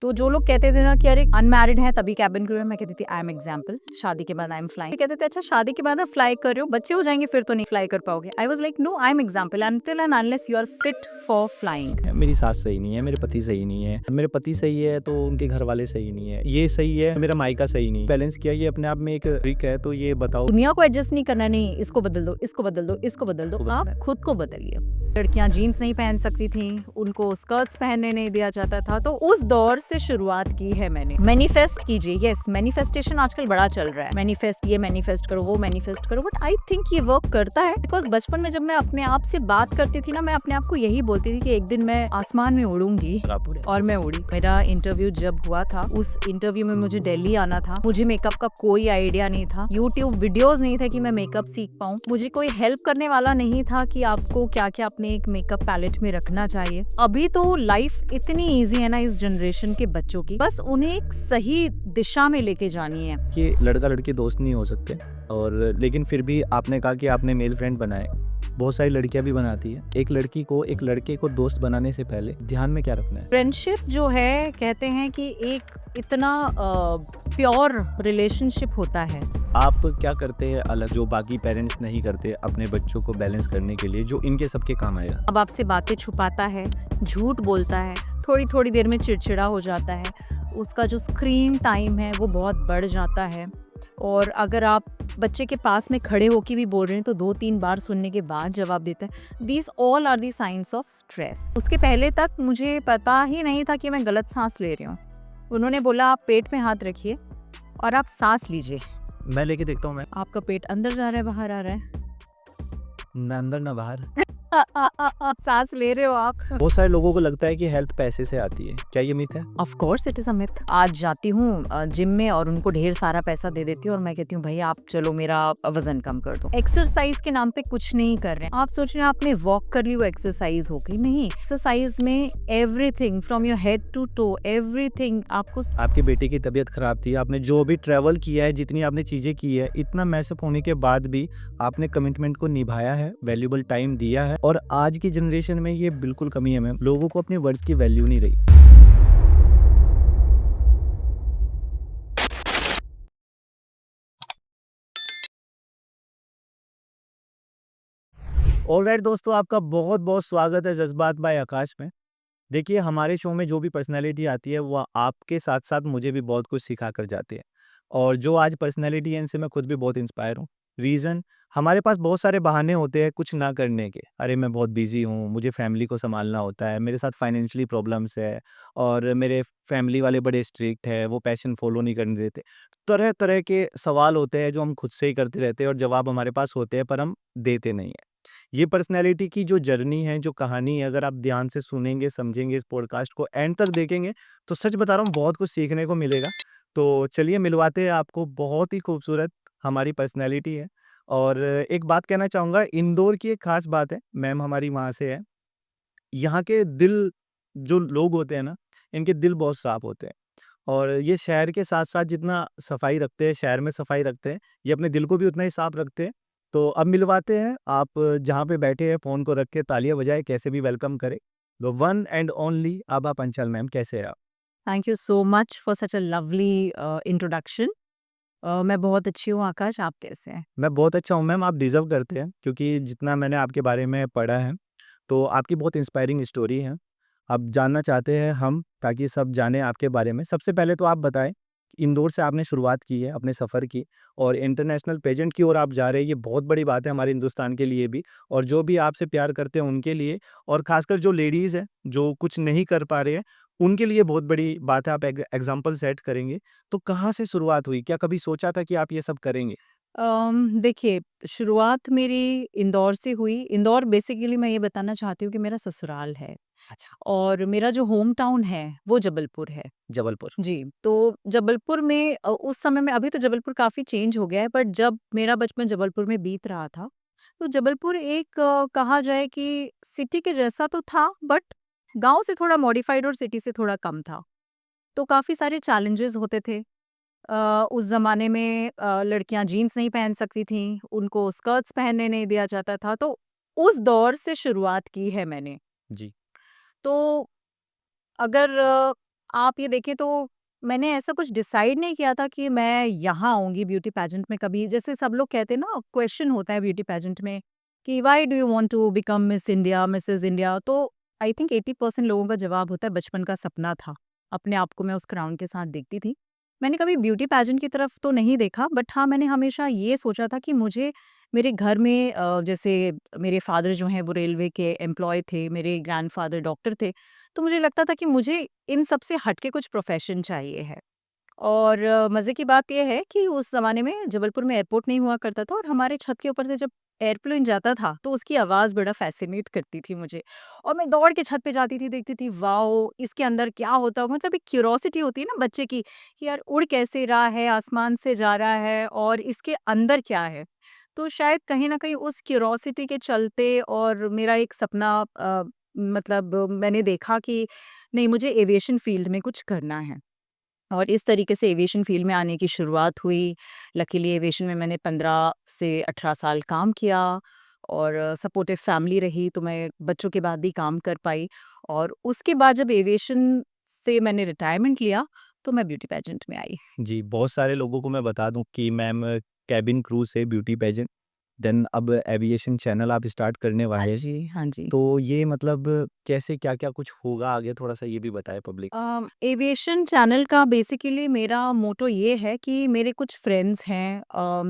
तो जो लोग कहते थे ना कि अरे अनमैरिड है तभी कैबिन क्रू है, मैं कहती थी आई एम एग्जाम्पल, शादी के बाद आई एम फ्लाइंग। कहते थे अच्छा शादी के बाद आप फ्लाई कर रहे हो, बच्चे हो जाएंगे फिर तो नहीं फ्लाई कर पाओगे। I was like no, I am example until and unless you are fit for flying. मेरी सास सही नहीं है, मेरे पति सही नहीं है, मेरे पति सही है तो उनके घर वाले सही नहीं है, ये सही है मेरा मायका सही नहीं। बैलेंस किया ये अपने आप में एक ट्रिक है, तो ये बताओ। दुनिया को एडजस्ट नहीं करना, नहीं इसको बदल दो, इसको बदल दो, इसको बदल दो, आप खुद को बदलिए। लड़कियां जीन्स नहीं पहन सकती थी, उनको स्कर्ट्स पहनने नहीं दिया जाता था, तो उस दौर से शुरुआत की है मैंने। मैनिफेस्ट कीजिए, यस मैनिफेस्टेशन आजकल बड़ा चल रहा है, मैनिफेस्ट ये मैनिफेस्ट करो, वो मैनिफेस्ट करो, बट आई थिंक ये वर्क करता है बिकॉज बचपन में जब मैं अपने आप से बात करती थी ना, मैं अपने आप को यही बोलती थी कि एक दिन मैं आसमान में उड़ूंगी, और मैं उड़ी। मेरा इंटरव्यू जब हुआ था, उस इंटरव्यू में मुझे दिल्ली आना था, मुझे मेकअप का कोई आइडिया नहीं था, यूट्यूब वीडियोस नहीं थे कि मैं मेकअप सीख पाऊँ, मुझे कोई हेल्प करने वाला नहीं था कि आपको क्या क्या अपने एक मेकअप पैलेट में रखना चाहिए। अभी तो लाइफ इतनी इजी है ना इस जनरेशन के बच्चों की, बस उन्हें एक सही दिशा में लेके जानी है। कि लड़का लड़की दोस्त नहीं हो सकते, और लेकिन फिर भी आपने कहा कि आपने मेल फ्रेंड बनाए, बहुत सारी लड़कियां भी बनाती है। एक लड़की को एक लड़के को दोस्त बनाने से पहले ध्यान में क्या रखना है? फ्रेंडशिप जो है, कहते हैं कि एक इतना प्योर रिलेशनशिप होता है। आप क्या करते हैं अलग जो बाकी पेरेंट्स नहीं करते अपने बच्चों को बैलेंस करने के लिए, जो इनके सबके काम आएगा? अब आपसे बातें छुपाता है, झूठ बोलता है, थोड़ी थोड़ी देर में चिड़चिड़ा हो जाता है, उसका जो स्क्रीन टाइम है वो बहुत बढ़ जाता है, और अगर आप बच्चे के पास में खड़े होकर भी बोल रहे हैं तो 2-3 बार सुनने के बाद जवाब देते हैं। These all are the science of stress. उसके पहले तक मुझे पता ही नहीं था कि मैं गलत सांस ले रही हूँ। उन्होंने बोला आप पेट में हाथ रखिए और आप सांस लीजिए। मैं लेके देखता हूँ। मैं आपका पेट अंदर जा रहा है, बाहर आ रहा है? ना अंदर ना बाहर। सांस ले रहे हो आप। बहुत सारे लोगों को लगता है कि हेल्थ पैसे से आती है, क्या ये मिथ है? Of course it is a myth. आज जाती हूँ जिम में और उनको ढेर सारा पैसा दे देती हूँ और मैं कहती हूँ भाई आप चलो मेरा वजन कम कर दो। एक्सरसाइज के नाम पे कुछ नहीं कर रहे हैं। आप सोच रहे हैं आपने वॉक कर ली वो एक्सरसाइज हो गई? नहीं, एक्सरसाइज में everything from your head to toe, everything आपको। आपके बेटे की तबीयत खराब थी, आपने जो भी ट्रैवल किया है, जितनी आपने चीजें की है, इतना मैसअप होने के बाद भी आपने कमिटमेंट को निभाया है, वैल्यूएबल टाइम दिया है। और आज की जनरेशन में ये बिल्कुल कमी है मैम, लोगों को अपने वर्ड्स की वैल्यू नहीं रही। ऑलराइट दोस्तों, आपका बहुत बहुत स्वागत है जज्बात बाय आकाश में। देखिए, हमारे शो में जो भी पर्सनैलिटी आती है वो आपके साथ साथ मुझे भी बहुत कुछ सिखा कर जाती है, और जो आज पर्सनैलिटी है इनसे मैं खुद भी बहुत इंस्पायर हूँ। रीज़न, हमारे पास बहुत सारे बहाने होते हैं कुछ ना करने के। अरे मैं बहुत बिजी हूँ, मुझे फैमिली को संभालना होता है, मेरे साथ फाइनेंशियली प्रॉब्लम्स है, और मेरे फैमिली वाले बड़े स्ट्रिक्ट है, वो पैशन फॉलो नहीं करने देते। तरह तरह के सवाल होते हैं जो हम खुद से ही करते रहते हैं, और जवाब हमारे पास होते हैं पर हम देते नहीं हैं। ये पर्सनैलिटी की जो जर्नी है, जो कहानी है, अगर आप ध्यान से सुनेंगे, समझेंगे, इस पॉडकास्ट को एंड तक देखेंगे, तो सच बता रहा हूँ बहुत कुछ सीखने को मिलेगा। तो चलिए मिलवाते हैं आपको, बहुत ही खूबसूरत हमारी पर्सनैलिटी है। और एक बात कहना चाहूँगा, इंदौर की एक ख़ास बात है, मैम हमारी वहाँ से है। यहाँ के दिल, जो लोग होते हैं ना, इनके दिल बहुत साफ़ होते हैं। और ये शहर के साथ-साथ जितना सफाई रखते हैं, शहर में सफाई रखते हैं, ये अपने दिल को भी उतना ही साफ रखते हैं। तो अब मिलवाते हैं, आप जहाँ पे बैठे हैं फ़ोन को रख के तालियाँ बजाएँ, कैसे भी वेलकम करें। The one and only Abha Panchal ma'am, कैसे हैं आप? Thank you so much for such a lovely introduction. मैं बहुत अच्छी हूँ आकाश, आप कैसे हैं? मैं बहुत अच्छा हूँ मैम, आप डिज़र्व करते हैं, क्योंकि जितना मैंने आपके बारे में पढ़ा है, तो आपकी बहुत इंस्पायरिंग स्टोरी है। अब जानना चाहते हैं हम, ताकि सब जानें आपके बारे में। सबसे पहले तो आप बताएँ, इंदौर से आपने शुरुआत की है अपने सफ़र की, और इंटरनेशनल पेजेंट की ओर आप जा रहे हैं, ये बहुत बड़ी बात है हमारे हिंदुस्तान के लिए भी, और जो भी आपसे प्यार करते हैं उनके लिए, और ख़ासकर जो लेडीज़ हैं, जो कुछ नहीं कर पा रहे हैं, उनके लिए बहुत बड़ी बात है, आप एग्ज़ाम्पल सेट करेंगे। तो कहाँ से शुरुआत हुई? क्या कभी सोचा था कि आप ये सब करेंगे? देखिए, शुरुआत मेरी इंदौर से हुई। इंदौर बेसिकली मैं ये बताना चाहती हूँ कि मेरा ससुराल है, अच्छा। और मेरा जो होम टाउन है वो जबलपुर है। जबलपुर। जी, तो जबलपुर में उस समय में, अभी तो जबलपुर काफ़ी चेंज हो गया है, बट जब मेरा बचपन जबलपुर में बीत रहा था, तो जबलपुर एक कहा जाए कि सिटी के जैसा तो था, बट गाँव से थोड़ा मॉडिफाइड और सिटी से थोड़ा कम था। तो काफ़ी सारे चैलेंजेस होते थे। उस ज़माने में लड़कियां जीन्स नहीं पहन सकती थीं, उनको स्कर्ट्स पहनने नहीं दिया जाता था, तो उस दौर से शुरुआत की है मैंने। जी। तो अगर आप ये देखें तो मैंने ऐसा कुछ डिसाइड नहीं किया था कि मैं यहाँ आऊँगी ब्यूटी पेजेंट में कभी। जैसे सब लोग कहते हैं ना, क्वेश्चन होता है ब्यूटी पेजेंट में कि why do you want to become Miss India, Mrs India? तो आई थिंक 80% लोगों का जवाब होता है बचपन का सपना था। अपने आप को मैं उस क्राउन के साथ देखती थी। मैंने कभी ब्यूटी पेजेंट की तरफ तो नहीं देखा, बट हाँ, मैंने हमेशा ये सोचा था कि मुझे मेरे घर में जैसे मेरे फादर जो हैं वो रेलवे के एम्प्लॉय थे, मेरे ग्रैंडफ़ादर डॉक्टर थे, तो मुझे लगता था कि मुझे इन सब से हट के कुछ प्रोफ़ेशन चाहिए है। और मज़े की बात ये है कि उस ज़माने में जबलपुर में एयरपोर्ट नहीं हुआ करता था, और हमारे छत के ऊपर से जब एयरप्लेन जाता था, तो उसकी आवाज़ बड़ा फ़ैसिनेट करती थी मुझे। और मैं दौड़ के छत पे जाती थी, देखती थी, वॉव! इसके अंदर क्या होता होगा? मतलब एक क्यूरोसिटी होती है ना बच्चे की, कि यार उड़ कैसे रहा है, आसमान से जा रहा है और इसके अंदर क्या है? तो शायद कहीं न कहीं उस क्यूरोसिटी के चलते, और मेरा एक सपना मतलब मैंने देखा कि नहीं, मुझे एविएशन फ़ील्ड में कुछ करना है। और इस तरीके से एविएशन फ़ील्ड में आने की शुरुआत हुई। लकीली एविएशन में मैंने 15 से 18 साल काम किया, और सपोर्टिव फैमिली रही, तो मैं बच्चों के बाद भी काम कर पाई। और उसके बाद जब एविएशन से मैंने रिटायरमेंट लिया, तो मैं ब्यूटी पेजेंट में आई। जी, बहुत सारे लोगों को मैं बता दूँ कि मैम केबिन क्रू से ब्यूटी पेजेंट, देन अब एविएशन चैनल आप स्टार्ट करने हाँ वाले हैं। जी, हाँ जी। तो ये मतलब कैसे क्या-क्या कुछ होगा आगे, थोड़ा-सा ये भी बताएँ पब्लिक। एविएशन चैनल का बेसिकली मेरा मोटो ये है कि मेरे कुछ फ्रेंड्स हैं,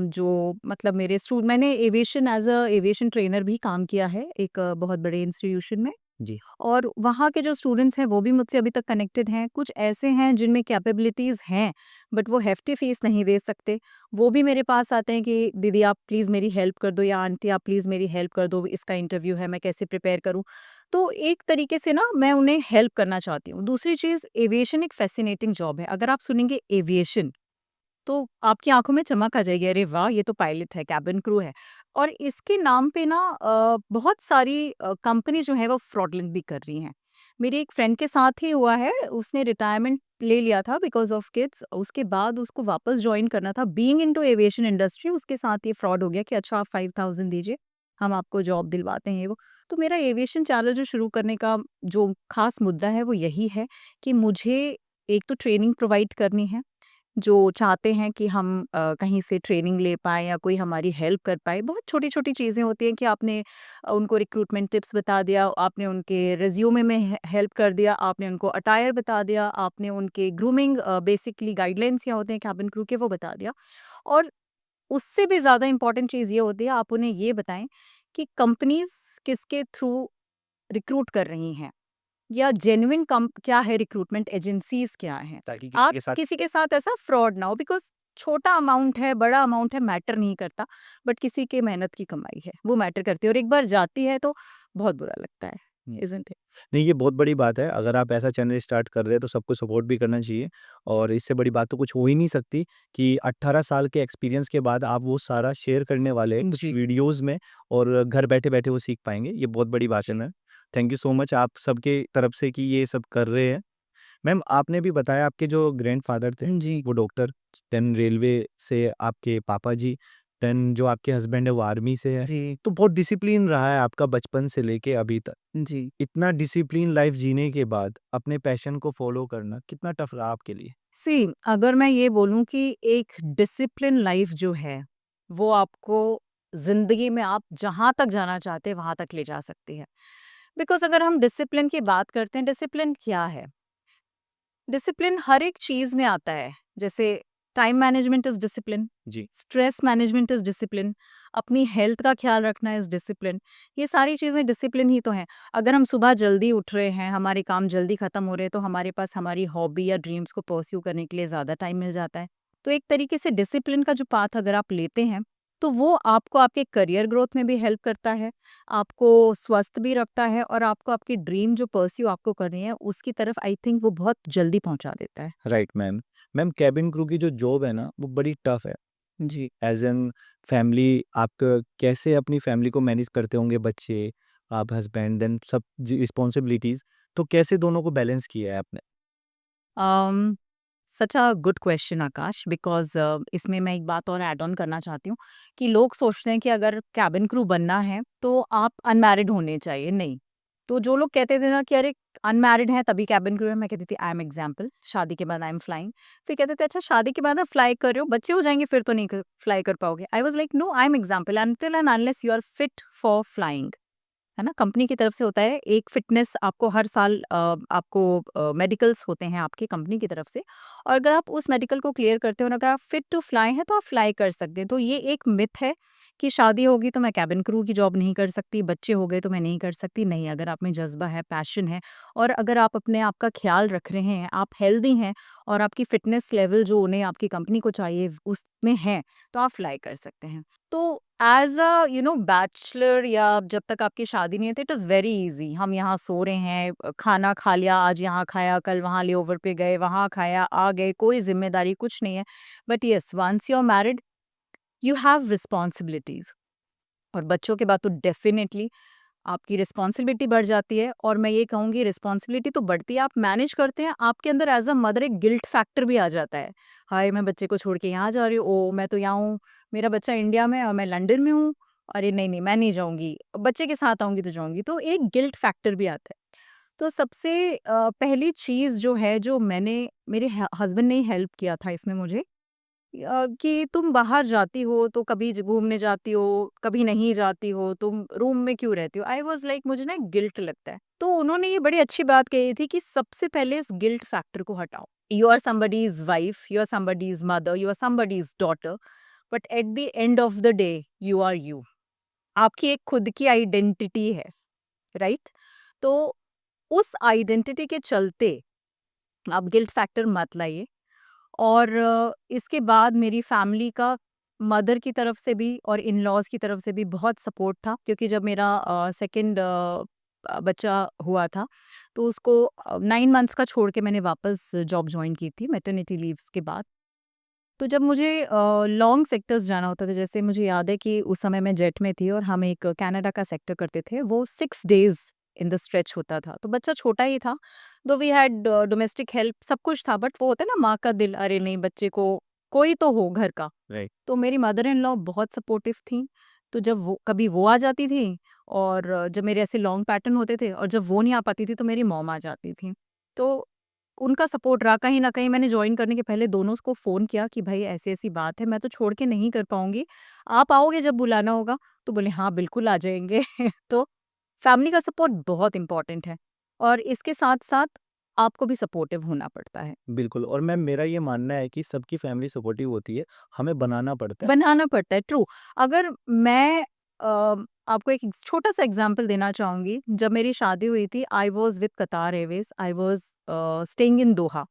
जो मतलब मेरे स्टू मैंने aviation as a aviation trainer भी काम किया है एक बहुत बड़े इंस्टीट्यूशन में। जी, और वहाँ के जो स्टूडेंट्स हैं वो भी मुझसे अभी तक कनेक्टेड हैं। कुछ ऐसे हैं जिनमें कैपेबिलिटीज़ हैं, बट वो हेफ़्टी फ़ीस नहीं दे सकते। वो भी मेरे पास आते हैं कि दीदी आप प्लीज़ मेरी हेल्प कर दो, या आंटी आप प्लीज़ मेरी हेल्प कर दो, इसका इंटरव्यू है, मैं कैसे प्रिपेयर करूँ? तो एक तरीके से ना मैं उन्हें हेल्प करना चाहती हूँ। दूसरी चीज़, एविएशन एक फ़ैसिनेटिंग जॉब है। अगर आप सुनेंगे एविएशन, तो आपकी आँखों में चमक आ जाएगी, अरे वाह! ये तो पायलट है, केबिन क्रू है। और इसके नाम पे ना बहुत सारी कंपनी जो है वो फ्रॉडलेंट भी कर रही हैं। मेरी एक फ्रेंड के साथ ही हुआ है, उसने रिटायरमेंट ले लिया था बिकॉज़ ऑफ किड्स, उसके बाद उसको वापस जॉइन करना था। बीइंग इनटू एविएशन इंडस्ट्री उसके साथ ये फ्रॉड हो गया कि अच्छा आप 5000 दीजिए, हम आपको जॉब दिलवाते हैं ये वो। तो मेरा एविएशन चैनल जो शुरू करने का जो ख़ास मुद्दा है वो यही है कि मुझे एक तो ट्रेनिंग प्रोवाइड करनी है, जो चाहते हैं कि हम कहीं से ट्रेनिंग ले पाएँ या कोई हमारी हेल्प कर पाए। बहुत छोटी-छोटी चीज़ें होती हैं कि आपने उनको रिक्रूटमेंट टिप्स बता दिया, आपने उनके रिज़्यूमे में हेल्प कर दिया, आपने उनको अटायर बता दिया, आपने उनके ग्रूमिंग बेसिकली गाइडलाइंस क्या होते हैं केबिन क्रू के वो बता दिया। और उससे भी ज़्यादा इम्पोर्टेंट चीज़ ये होती है, आप उन्हें ये बताएँ कि कंपनीज़ किसके थ्रू रिक्रूट कर रही हैं। या जेन्युइन कम क्या है, रिक्रूटमेंट एजेंसीज़ क्या हैं? ताकि किसी आप के साथ किसी के साथ ऐसा फ्रॉड ना हो, बिकॉज़ छोटा अमाउंट है, बड़ा अमाउंट है, मैटर नहीं करता, बट किसी के मेहनत की कमाई है, वो मैटर करती है, और एक बार जाती है तो बहुत बुरा लगता है, हुँ। Isn't it? नहीं, ये बहुत बड़ी बात है। अगर आप ऐसा चैनल स्टार्ट कर रहे हैं तो सबको सपोर्ट भी करना चाहिए, और इससे बड़ी बात तो कुछ हो ही नहीं सकती कि 18 साल के एक्सपीरियंस के बाद आप वो सारा शेयर करने वाले हैं जी। वीडियोज़ में, और घर बैठे-बैठे वो सीख पाएँगे। ये बहुत बड़ी बात है ma'am. Thank you so much आप सबके तरफ से कि ये सब कर रहे हैं। मैम आपने भी बताया आपके जो ग्रैंडफ़ादर थे, जी, वो डॉक्टर, देन रेलवे से आपके पापा जी, देन जो आपके हस्बैंड है वो आर्मी से है। जी, तो बहुत डिसिप्लिन रहा है आपका बचपन से लेके अभी तक। जी। इतना डिसिप्लिन लाइफ जीने के बाद अपने पैशन को फ़ॉलो करना कितना टफ़ रहा आपके लिए? सी, अगर मैं ये बोलूँ कि एक डिसिप्लिन लाइफ़ जो है, वो आपको ज़िंदगी में आप जहाँ तक जाना चाहते हैं, वहाँ तक ले जा सकती है। बिकॉज़ अगर हम डिसिप्लिन की बात करते हैं, डिसिप्लिन क्या है? डिसिप्लिन हर एक चीज़ में आता है। जैसे टाइम मैनेजमेंट इज़ डिसिप्लिन, जी, स्ट्रेस मैनेजमेंट इज़ डिसिप्लिन, अपनी हेल्थ का ख़्याल रखना इज़ डिसिप्लिन। ये सारी चीज़ें डिसिप्लिन ही तो हैं। अगर हम सुबह जल्दी उठ रहे हैं, हमारे काम जल्दी ख़त्म हो रहे हैं, तो हमारे पास हमारी हॉबी या ड्रीम्स को परस्यू करने के लिए ज़्यादा टाइम मिल जाता है। तो एक तरीके से डिसिप्लिन का जो पाथ अगर आप लेते हैं, तो वो आपको आपके करियर ग्रोथ में भी हेल्प करता है, आपको स्वस्थ भी रखता है, और आपको आपकी ड्रीम जो परस्यू आपको करनी है, उसकी तरफ आई थिंक वो बहुत जल्दी पहुँचा देता है। Right ma'am. Ma'am cabin crew की जो जॉब है ना, वो बड़ी टफ़ है। जी। एज़ एन फैमिली आप कैसे अपनी फैमिली को मैनेज करते होंगे, बच्चे, आप हस्बैंड, देन सब जी रिस्पॉन्सिबिलिटीज़, तो कैसे दोनों को बैलेंस किया है आपने? um, such a good question Akash, because इसमें मैं एक बात और ऐड ऑन करना चाहती हूँ कि लोग सोचते हैं कि अगर कैबिन क्रू बनना है तो आप अनमैरिड होने चाहिए। नहीं, तो जो लोग कहते थे ना कि अरे अनमैरिड है तभी कैबिन क्रू है, मैं कहती थी आई एम एग्जाम्पल, शादी के बाद आई एम फ्लाइंग। फिर कहते थे अच्छा शादी के बाद आप फ्लाई कर रहे हो, बच्चे हो जाएंगे फिर तो नहीं फ्लाई कर पाओगे। I was like no, I am example until and unless you are fit for flying, है ना। कंपनी की तरफ से होता है एक फिटनेस, आपको हर साल आपको मेडिकल्स होते हैं आपकी कंपनी की तरफ से, और अगर आप उस मेडिकल को क्लियर करते हो और अगर आप फिट टू फ्लाई हैं तो आप फ्लाई कर सकते हैं। तो ये एक मिथ है कि शादी होगी तो मैं कैबिन क्रू की जॉब नहीं कर सकती, बच्चे हो गए तो मैं नहीं कर सकती। नहीं, अगर आप में जज्बा है, पैशन है, और अगर आप अपने आप का ख्याल रख रहे हैं, आप हेल्दी हैं और आपकी फिटनेस लेवल जो उन्हें आपकी कंपनी को चाहिए उसमें है, तो आप फ्लाई कर सकते हैं। तो एज अ बैचलर या जब तक आपकी शादी नहीं होती, इट इज़ वेरी इजी। हम यहाँ सो रहे हैं, खाना खा लिया, आज यहाँ खाया, कल वहाँ लेओवर पे गए, वहाँ खाया, आ गए, कोई जिम्मेदारी कुछ नहीं है। But yes, once you are married you have responsibilities, और बच्चों के बाद तो डेफिनेटली आपकी रिस्पॉन्सिबिलिटी बढ़ जाती है। और मैं ये कहूँगी रिस्पॉन्सिबिलिटी तो बढ़ती है, आप मैनेज करते हैं, आपके अंदर एज अ मदर एक गिल्ट फैक्टर भी आ जाता है। हाय, मैं बच्चे को छोड़ के यहाँ जा रही हूँ, ओ मैं तो यहाँ हूँ, मेरा बच्चा इंडिया में है और मैं लंदन में हूँ, अरे नहीं नहीं मैं नहीं जाऊँगी, बच्चे के साथ आऊँगी तो जाऊँगी, तो एक गिल्ट फैक्टर भी आता है। तो सबसे पहली चीज़ जो है, जो मैंने, मेरे हस्बैंड ने ही हेल्प किया था इसमें मुझे, कि तुम बाहर जाती हो तो कभी घूमने जाती हो, कभी नहीं जाती हो, तुम रूम में क्यों रहती हो। आई वॉज लाइक मुझे ना गिल्ट लगता है। तो उन्होंने ये बड़ी अच्छी बात कही थी कि सबसे पहले इस गिल्ट फैक्टर को हटाओ। You are somebody's wife, you are somebody's mother, you are somebody's daughter, but at the end of the day you are you. आपकी एक खुद की आइडेंटिटी है, राइट। तो उस आइडेंटिटी के चलते आप गिल्ट फैक्टर मत लाइए। और इसके बाद मेरी फैमिली का, मदर की तरफ से भी और इन लॉज की तरफ से भी बहुत सपोर्ट था, क्योंकि जब मेरा सेकंड बच्चा हुआ था तो उसको 9 मंथ्स का छोड़ के मैंने वापस जॉब ज्वाइन की थी मैटरनिटी लीव्स के बाद। तो जब मुझे लॉन्ग सेक्टर्स जाना होता था, जैसे मुझे याद है कि उस समय मैं जेट में थी और हम एक कनाडा का सेक्टर करते थे, वो 6 डेज इन द स्ट्रेच होता था, तो बच्चा छोटा ही था, दो वी हैड डोमेस्टिक हेल्प, सब कुछ था, बट वो होता है ना माँ का दिल, अरे नहीं बच्चे को कोई तो हो घर का। राइट। तो मेरी मदर इन लॉ बहुत सपोर्टिव थी। तो जब वो कभी वो आ जाती थी, और जब मेरे ऐसे लॉन्ग पैटर्न होते थे और जब वो नहीं आ पाती थी तो मेरी मॉम आ जाती थी। तो उनका सपोर्ट रहा, कहीं न कहीं मैंने जॉइन करने के पहले दोनों को फ़ोन किया कि भाई ऐसी-ऐसी बात है, मैं तो छोड़ के नहीं कर पाऊँगी, आप आओगे जब बुलाना होगा? तो बोले हाँ, बिल्कुल आ जाएँगे। तो फैमिली का सपोर्ट बहुत इम्पोर्टेंट है, और इसके साथ-साथ आपको भी सपोर्टिव होना पड़ता है। बिल्कुल, और मैम मेरा ये मानना है कि सबकी फैमिली सपोर्टिव होती है, हमें बनाना पड़ता है। बनाना पड़ता है, ट्रू। अगर मैं आपको एक छोटा-सा एग्ज़ाम्पल देना चाहूँगी, जब मेरी शादी हुई थी, I was with Qatar Airways, I was staying in Doha.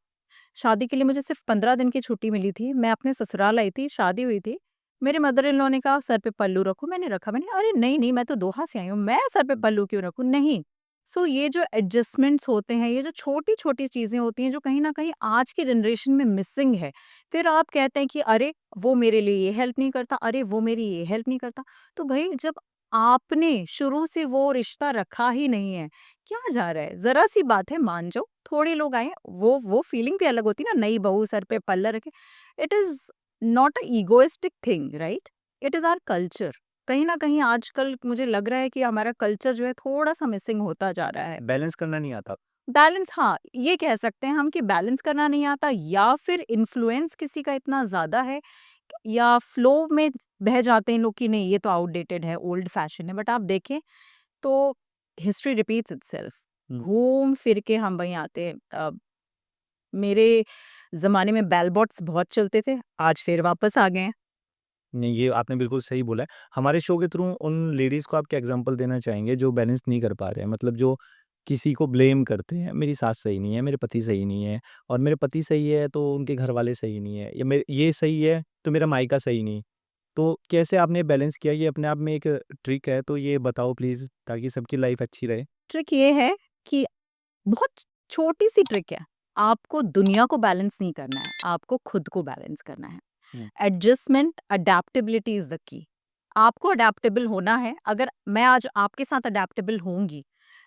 शादी के लिए मुझे सिर्फ़ 15 दिन की छुट्टी मिली थी, मैं अपने ससुराल आई थी, शादी हुई थी। मेरे मदर इन लॉ ने कहा सर पे पल्लू रखो, मैंने रखा, मैंने अरे नहीं-नहीं मैं तो दोहा से आई हूँ, मैं सर पे पल्लू क्यों रखूँ? नहीं। सो ये जो एडजस्टमेंट्स होते हैं, ये जो छोटी-छोटी चीज़ें होती हैं, जो कहीं न कहीं आज की जनरेशन में मिसिंग है। फिर आप कहते हैं कि अरे! वो मेरे लिए ये हेल्प नहीं करता, अरे! वो मेरी ये हेल्प नहीं करता। तो भई जब आपने शुरू से वो रिश्ता रखा ही नहीं है, क्या जा रहा है? ज़रा-सी बात है, मान जाओ, थोड़े लोग आए, वो फीलिंग भी अलग होती है ना, नई बहू सर पे पल्ला रखे। It is not a egoistic thing, right? It is our culture. कहीं न कहीं आजकल मुझे लग रहा है कि हमारा कल्चर जो है थोड़ा-सा मिसिंग होता जा रहा है। बैलेंस करना नहीं आता। बैलेंस, हाँ, ये कह सकते हैं हम कि बैलेंस करना नहीं आता, या फिर इन्फ्लुएंस किसी का इतना ज़्यादा है, या फ्लो में बह जाते हैं लोग कि नहीं ये तो आउटडेटेड है, ओल्ड फैशन है। बट आप देखें तो हिस्ट्री रिपीट्स इटसेल्फ। हुँ। घूम फिर के हम वहीं आते हैं। मेरे ज़माने में बेल बॉट्स बहुत चलते थे, आज फिर वापस आ गए हैं। नहीं, ये आपने बिल्कुल सही बोला है। हमारे शो के थ्रू उन लेडीज़ को आप क्या एग्ज़ाम्पल देना चाहेंगे जो बैलेंस नहीं कर पा रहे हैं? मतलब जो किसी को ब्लेम करते हैं, मेरी सास सही नहीं है, मेरे पति सही नहीं है, और मेरे पति सही है तो उनके घरवाले सही नहीं है, या मेरे ये सही है तो मेरा मायका सही नहीं। तो कैसे आपने बैलेंस किया? ये अपने आप में एक ट्रिक है, तो ये बताओ प्लीज़, ताकि सबकी लाइफ़ अच्छी रहे। ट्रिक ये है कि बहुत छोटी-सी ट्रिक है, आपको दुनिया को बैलेंस नहीं करना है, आपको खुद को बैलेंस करना है। हुँ। Adjustment, adaptability is the key. आपको अडैप्टेबल होना है, अगर मैं आज आपके साथ अडैप्टेबल होंगी,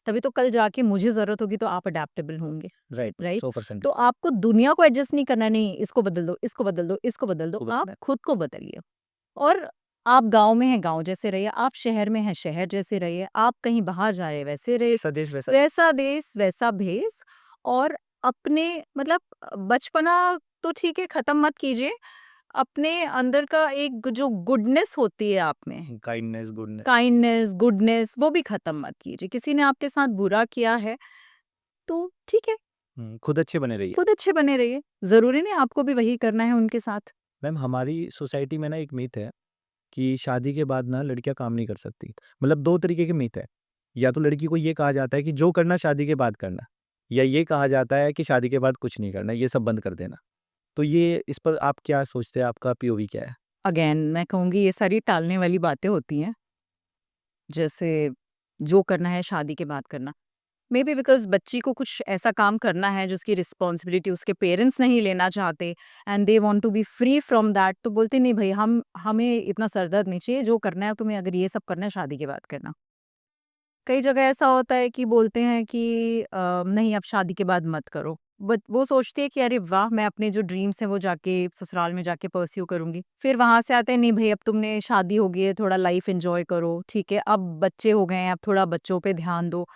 तभी तो कल जाके मुझे ज़रूरत होगी तो आप अडैप्टेबल होंगे, राइट, राइट? 100%। तो आपको दुनिया को एडजस्ट नहीं करना, नहीं इसको बदल दो, इसको बदल दो, इसको बदल दो, को आप बताना है। खुद को बदलिए। और आप गाँव में हैं, गाँव जैसे रहिए, आप शहर में हैं, शहर जैसे रहिए, आप कहीं बाहर जा रहे हैं, वैसे रहिए, ऐसा देश वैसा वैसा देश, वैसा भेष। और अपने मतलब बचपना तो ठीक है, खत्म मत कीजिए, अपने अंदर का एक जो गुडनेस होती है आप में, काइंडनेस, गुडनेस। काइंडनेस, गुडनेस, वो भी खत्म मत कीजिए। किसी ने आपके साथ बुरा किया है, तो ठीक है, खुद अच्छे बने रहिए। खुद अच्छे बने रहिए। ज़रूरी नहीं आपको भी वही करना है उनके साथ। मैम हमारी सोसाइटी में ना एक मिथ है कि शादी के बाद ना लड़कियां काम नहीं कर सकती। मतलब 2 तरीके के मिथ है। या तो लड़की को ये कहा जाता है कि जो करना शादी के बाद करना, या ये कहा जाता है कि शादी के बाद कुछ नहीं करना, ये सब बंद कर देना। तो ये इस पर आप क्या सोचते हैं? आपका पीओवी क्या है? अगेन मैं कहूँगी ये सारी टालने वाली बातें होती हैं। जैसे जो करना है शादी के बाद करना। मे बी बिकॉज़ बच्ची को कुछ ऐसा काम करना है जिसकी रिस्पॉन्सिबिलिटी उसके पेरेंट्स नहीं लेना चाहते and they want to be free from that, तो बोलते नहीं भई हमें इतना सर दर्द नहीं चाहिए, जो करना है तुम्हें अगर ये सब करना है शादी के बाद करना। कई जगह ऐसा होता है कि बोलते हैं कि नहीं अब शादी के बाद मत करो। बट वो सोचती है कि अरे वाह! मैं अपने जो ड्रीम्स हैं वो जाके ससुराल में जाके परस्यू करूँगी। फिर वहाँ से आते हैं नहीं भई अब तुमने शादी हो गई है, थोड़ा लाइफ़ एन्जॉय करो, ठीक है? अब बच्चे हो गए हैं, अब थोड़ा बच्चों पे ध्यान दो।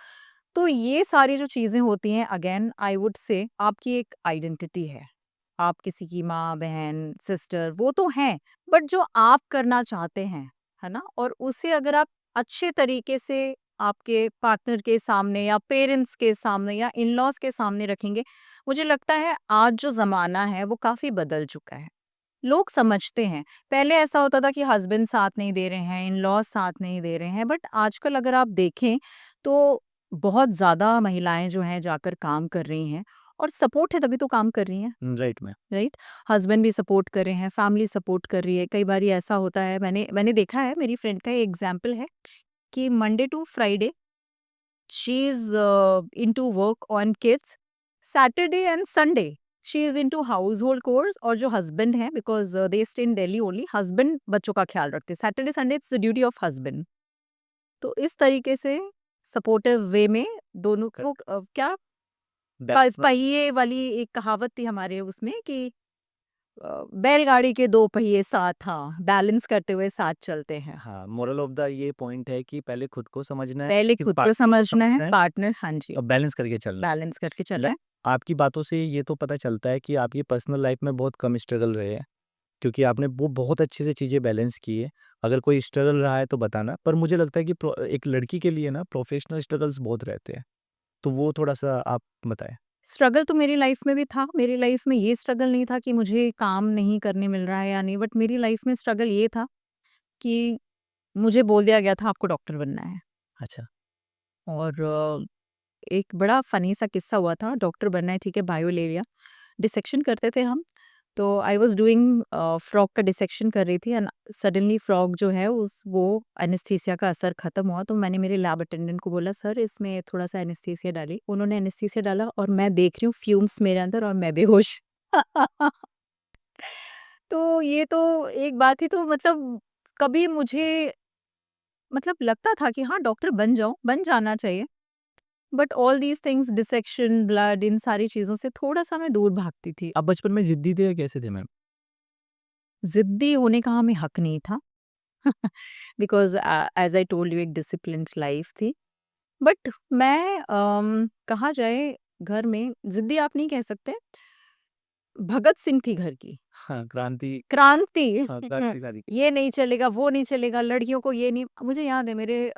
तो ये सारी जो चीज़ें होती हैं अगेन आई वुड से आपकी एक आइडेंटिटी है। आप किसी की माँ, बहन, सिस्टर वो तो हैं, बट जो आप करना चाहते हैं, है ना? और उसे अगर आप अच्छे तरीके से आपके पार्टनर के सामने या पेरेंट्स के सामने या इन-लॉज़ के सामने रखेंगे, मुझे लगता है आज जो ज़माना है वो काफ़ी बदल चुका है। लोग समझते हैं। पहले ऐसा होता था कि हस्बैंड साथ नहीं दे रहे हैं, इन-लॉज़ साथ नहीं दे रहे हैं, बट आजकल अगर आप देखें तो बहुत ज़्यादा महिलाएँ जो हैं जाकर काम कर रही हैं और सपोर्ट है तभी तो काम कर रही हैं। Right ma'am. राइट? हस्बैंड भी सपोर्ट कर रहे हैं, फैमिली सपोर्ट कर रही है। कई बारी ऐसा होता है मैंने देखा है, मेरी फ्रेंड का ये एग्ज़ाम्पल है कि Monday to Friday she is into work on kids, Saturday and Sunday she is into household chores, और जो हस्बैंड हैं because they stay in Delhi only, husband बच्चों का ख्याल रखते हैं। Saturday Sunday it's the duty of husband. तो इस तरीके से सपोर्टिव वे में दोनों को क्या बैलेंस में। पहिए वाली एक कहावत थी हमारे उसमें कि बैलगाड़ी के 2 पहिए साथ, हाँ, बैलेंस करते हुए साथ चलते हैं। हाँ, मोरल ऑफ द ये पॉइंट है कि पहले खुद को समझना है, पहले फिर खुद को पार्टनर को समझना है, समझना है पार्टनर, हाँ जी, और बैलेंस करके चलना है। बैलेंस करके चलना ल है। आपकी बातों से ये तो पता चलता है कि आपकी पर्सनल लाइफ में बहुत कम स्ट्रगल रहे हैं, क्योंकि आपने वो बहुत अच्छे से चीज़ें बैलेंस की है। अगर कोई स्ट्रगल रहा है तो बताना, पर मुझे लगता है कि एक लड़की के लिए ना प्रोफेशनल स्ट्रगल्स बहुत रहते हैं, तो वो थोड़ा-सा आप बताएँ? स्ट्रगल तो मेरी लाइफ में भी था। मेरी लाइफ में ये स्ट्रगल नहीं था कि मुझे काम नहीं करने मिल रहा है या नहीं, बट मेरी लाइफ में स्ट्रगल ये था कि मुझे बोल दिया गया था आपको डॉक्टर बनना है। अच्छा। और एक बड़ा फ़नी सा किस्सा हुआ था, डॉक्टर बनना है ठीक है, बायो ले लिया। डिसेक्शन करते थे हम, तो आई वाज़ डूइंग फ्रॉक का डिसेक्शन कर रही थी एंड सडनली फ्रॉक जो है उस वो एनेस्थीसिया का असर ख़त्म हुआ, तो मैंने मेरे लैब अटेंडेंट को बोला सर इसमें थोड़ा-सा एनेस्थीसिया डालिए। उन्होंने एनेस्थीसिया डाला और मैं देख रही हूँ फ्यूम्स मेरे अंदर और मैं बेहोश। तो ये तो एक बात थी, तो मतलब कभी मुझे मतलब लगता था कि हाँ, डॉक्टर बन जाऊँ, बन जाना चाहिए। But all these things dissection, blood, इन सारी चीज़ों से थोड़ा-सा मैं दूर भागती थी। आप बचपन में ज़िद्दी थे या कैसे थे मैम? ज़िद्दी होने का हमें हक नहीं था because as I told you एक डिसिप्लिन्ड लाइफ़ थी। बट मैं कहा जाए घर में ज़िद्दी आप नहीं कह सकते, भगत सिंह थी घर की। हाँ, क्रांति। क्रांति हाँ, क्रांतिकारी। ये नहीं चलेगा, वो नहीं चलेगा, लड़कियों को ये नहीं, मुझे याद है मेरे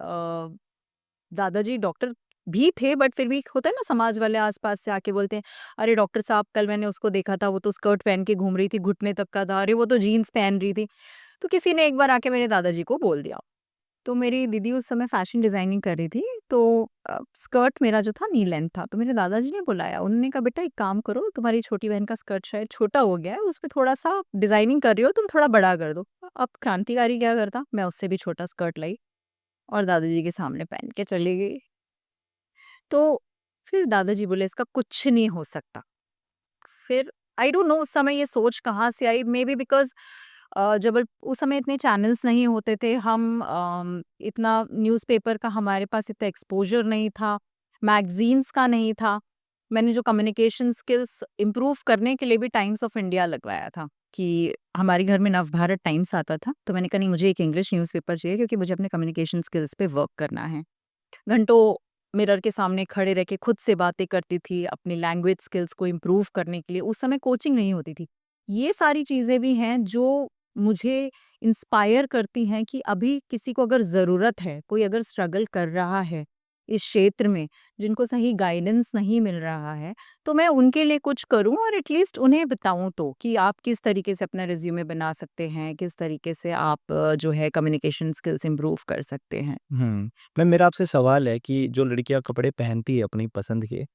दादाजी डॉक्टर भी थे, बट फिर भी होता है ना समाज वाले आस-पास से आके बोलते हैं, "अरे डॉक्टर साहब कल मैंने उसको देखा था, वो तो स्कर्ट पहन के घूम रही थी, घुटने तक का था, अरे वो तो जीन्स पहन रही थी।" तो किसी ने एक बार आके मेरे दादाजी को बोल दिया। तो मेरी दीदी उस समय फैशन डिज़ाइनिंग कर रही थी, तो स्कर्ट मेरा जो था नी लेंथ था, तो मेरे दादाजी ने बुलाया। उन्होंने कहा, "बेटा एक काम करो, तुम्हारी छोटी बहन का स्कर्ट शायद छोटा हो गया है, उसपे थोड़ा-सा डिज़ाइनिंग कर रही हो, तुम थोड़ा बड़ा कर दो।" अब क्रांतिकारी क्या करता, मैं उससे भी छोटा स्कर्ट लाई और दादाजी के सामने पहन के चली गई। तो फिर दादाजी बोले इसका कुछ नहीं हो सकता। फिर आई डोंट नो उस समय ये सोच कहाँ से आई, मे बी बिकॉज़ जब उस समय इतने चैनल्स नहीं होते थे, हम इतना न्यूज़पेपर का हमारे पास इतना एक्सपोज़र नहीं था, मैगज़ीन्स का नहीं था। मैंने जो कम्युनिकेशन स्किल्स इम्प्रूव करने के लिए भी टाइम्स ऑफ इंडिया लगवाया था कि हमारे घर में नवभारत टाइम्स आता था, तो मैंने कहा नहीं मुझे एक इंग्लिश न्यूज़पेपर चाहिए क्योंकि मुझे अपने कम्युनिकेशन स्किल्स पे वर्क करना है। घंटों मिरर के सामने खड़े रह के खुद से बातें करती थी अपनी लैंग्वेज स्किल्स को इम्प्रूव करने के लिए। उस समय कोचिंग नहीं होती थी। ये सारी चीज़ें भी हैं जो मुझे इंस्पायर करती हैं कि अभी किसी को अगर ज़रूरत है, कोई अगर स्ट्रगल कर रहा है इस क्षेत्र में, जिनको सही गाइडेंस नहीं मिल रहा है, तो मैं उनके लिए कुछ करूँ और एटलीस्ट उन्हें बताऊँ तो कि आप किस तरीके से अपना रिज़्यूमे बना सकते हैं, किस तरीके से आप जो है कम्युनिकेशन स्किल्स इम्प्रूव कर सकते हैं। मैम मेरा आपसे सवाल है कि जो लड़कियाँ कपड़े पहनती है अपनी पसंद के,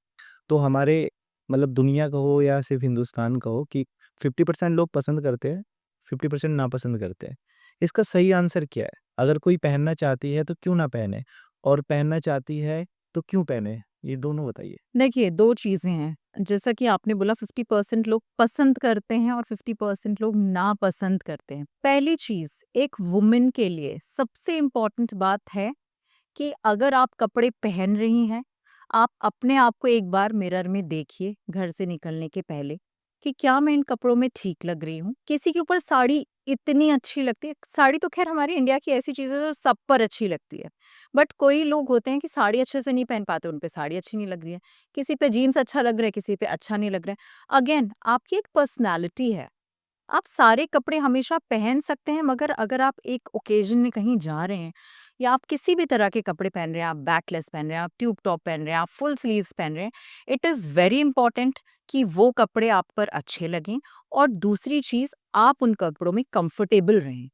तो हमारे मतलब दुनिया का हो या सिर्फ़ हिंदुस्तान का हो कि 50% लोग पसंद करते हैं, 50% नापसंद करते हैं। इसका सही आंसर क्या है? अगर कोई पहनना चाहती है तो क्यों ना पहने? और पहनना चाहती है तो क्यों पहने? ये दोनों बताइए। देखिए, 2 चीज़ें हैं। जैसा कि आपने बोला 50% लोग पसंद करते हैं और 50% लोग नापसंद करते हैं। पहली चीज़, एक वुमन के लिए सबसे इम्पोर्टेंट बात है कि अगर आप कपड़े पहन रही हैं, आप अपने आप को एक बार मिरर में देखिए घर से निकलने के पहले कि क्या मैं इन कपड़ों में ठीक लग रही हूँ? किसी के ऊपर साड़ी इतनी अच्छी लगती है, साड़ी तो ख़ैर हमारी इंडिया की ऐसी चीज़ है जो सब पर अच्छी लगती है। बट कोई लोग होते हैं कि साड़ी अच्छे से नहीं पहन पाते, उन पे साड़ी अच्छी नहीं लग रही है। किसी पे जीन्स अच्छा लग रहा है, किसी पे अच्छा नहीं लग रहा है। अगेन आपकी एक पर्सनैलिटी है। आप सारे कपड़े हमेशा पहन सकते हैं मगर अगर आप एक ओकेजन में कहीं जा रहे हैं या आप किसी भी तरह के कपड़े पहन रहे हैं, आप बैकलेस पहन रहे हैं, आप ट्यूब टॉप पहन रहे हैं, आप फुल स्लीव्स पहन रहे हैं, इट इज़ वेरी इंपॉर्टेंट कि वो कपड़े आप पर अच्छे लगें और दूसरी चीज़ आप उन कपड़ों में कंफर्टेबल रहें।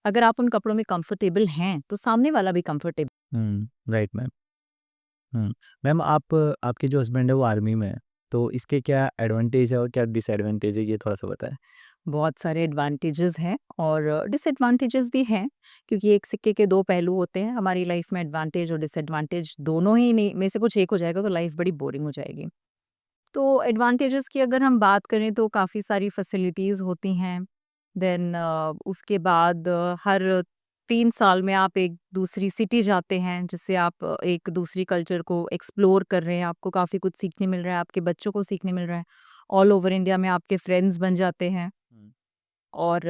अगर आप उन कपड़ों में कंफर्टेबल हैं तो सामने वाला भी कंफर्टेबल। Right ma'am. मैम आपके जो हस्बैंड है वो आर्मी में है, तो इसके क्या एडवांटेज है और क्या डिसएडवांटेज है ये थोड़ा-सा बताएँ? बहुत सारे एडवांटेजेस हैं और डिसएडवांटेजेस भी हैं क्योंकि एक सिक्के के दो पहलू होते हैं। हमारी लाइफ में एडवांटेज और डिसएडवांटेज दोनों ही नहीं में से कुछ एक हो जाएगा तो लाइफ बड़ी बोरिंग हो जाएगी। तो एडवांटेजेस की अगर हम बात करें तो काफ़ी सारी फैसिलिटीज़ होती हैं। देन उसके बाद हर 3 साल में आप एक दूसरी सिटी जाते हैं जिससे आप एक दूसरी कल्चर को एक्सप्लोर कर रहे हैं, आपको काफ़ी कुछ सीखने मिल रहा है, आपके बच्चों को सीखने मिल रहा है। ऑल ओवर इंडिया में आपके फ्रेंड्स बन जाते हैं। हुँ। और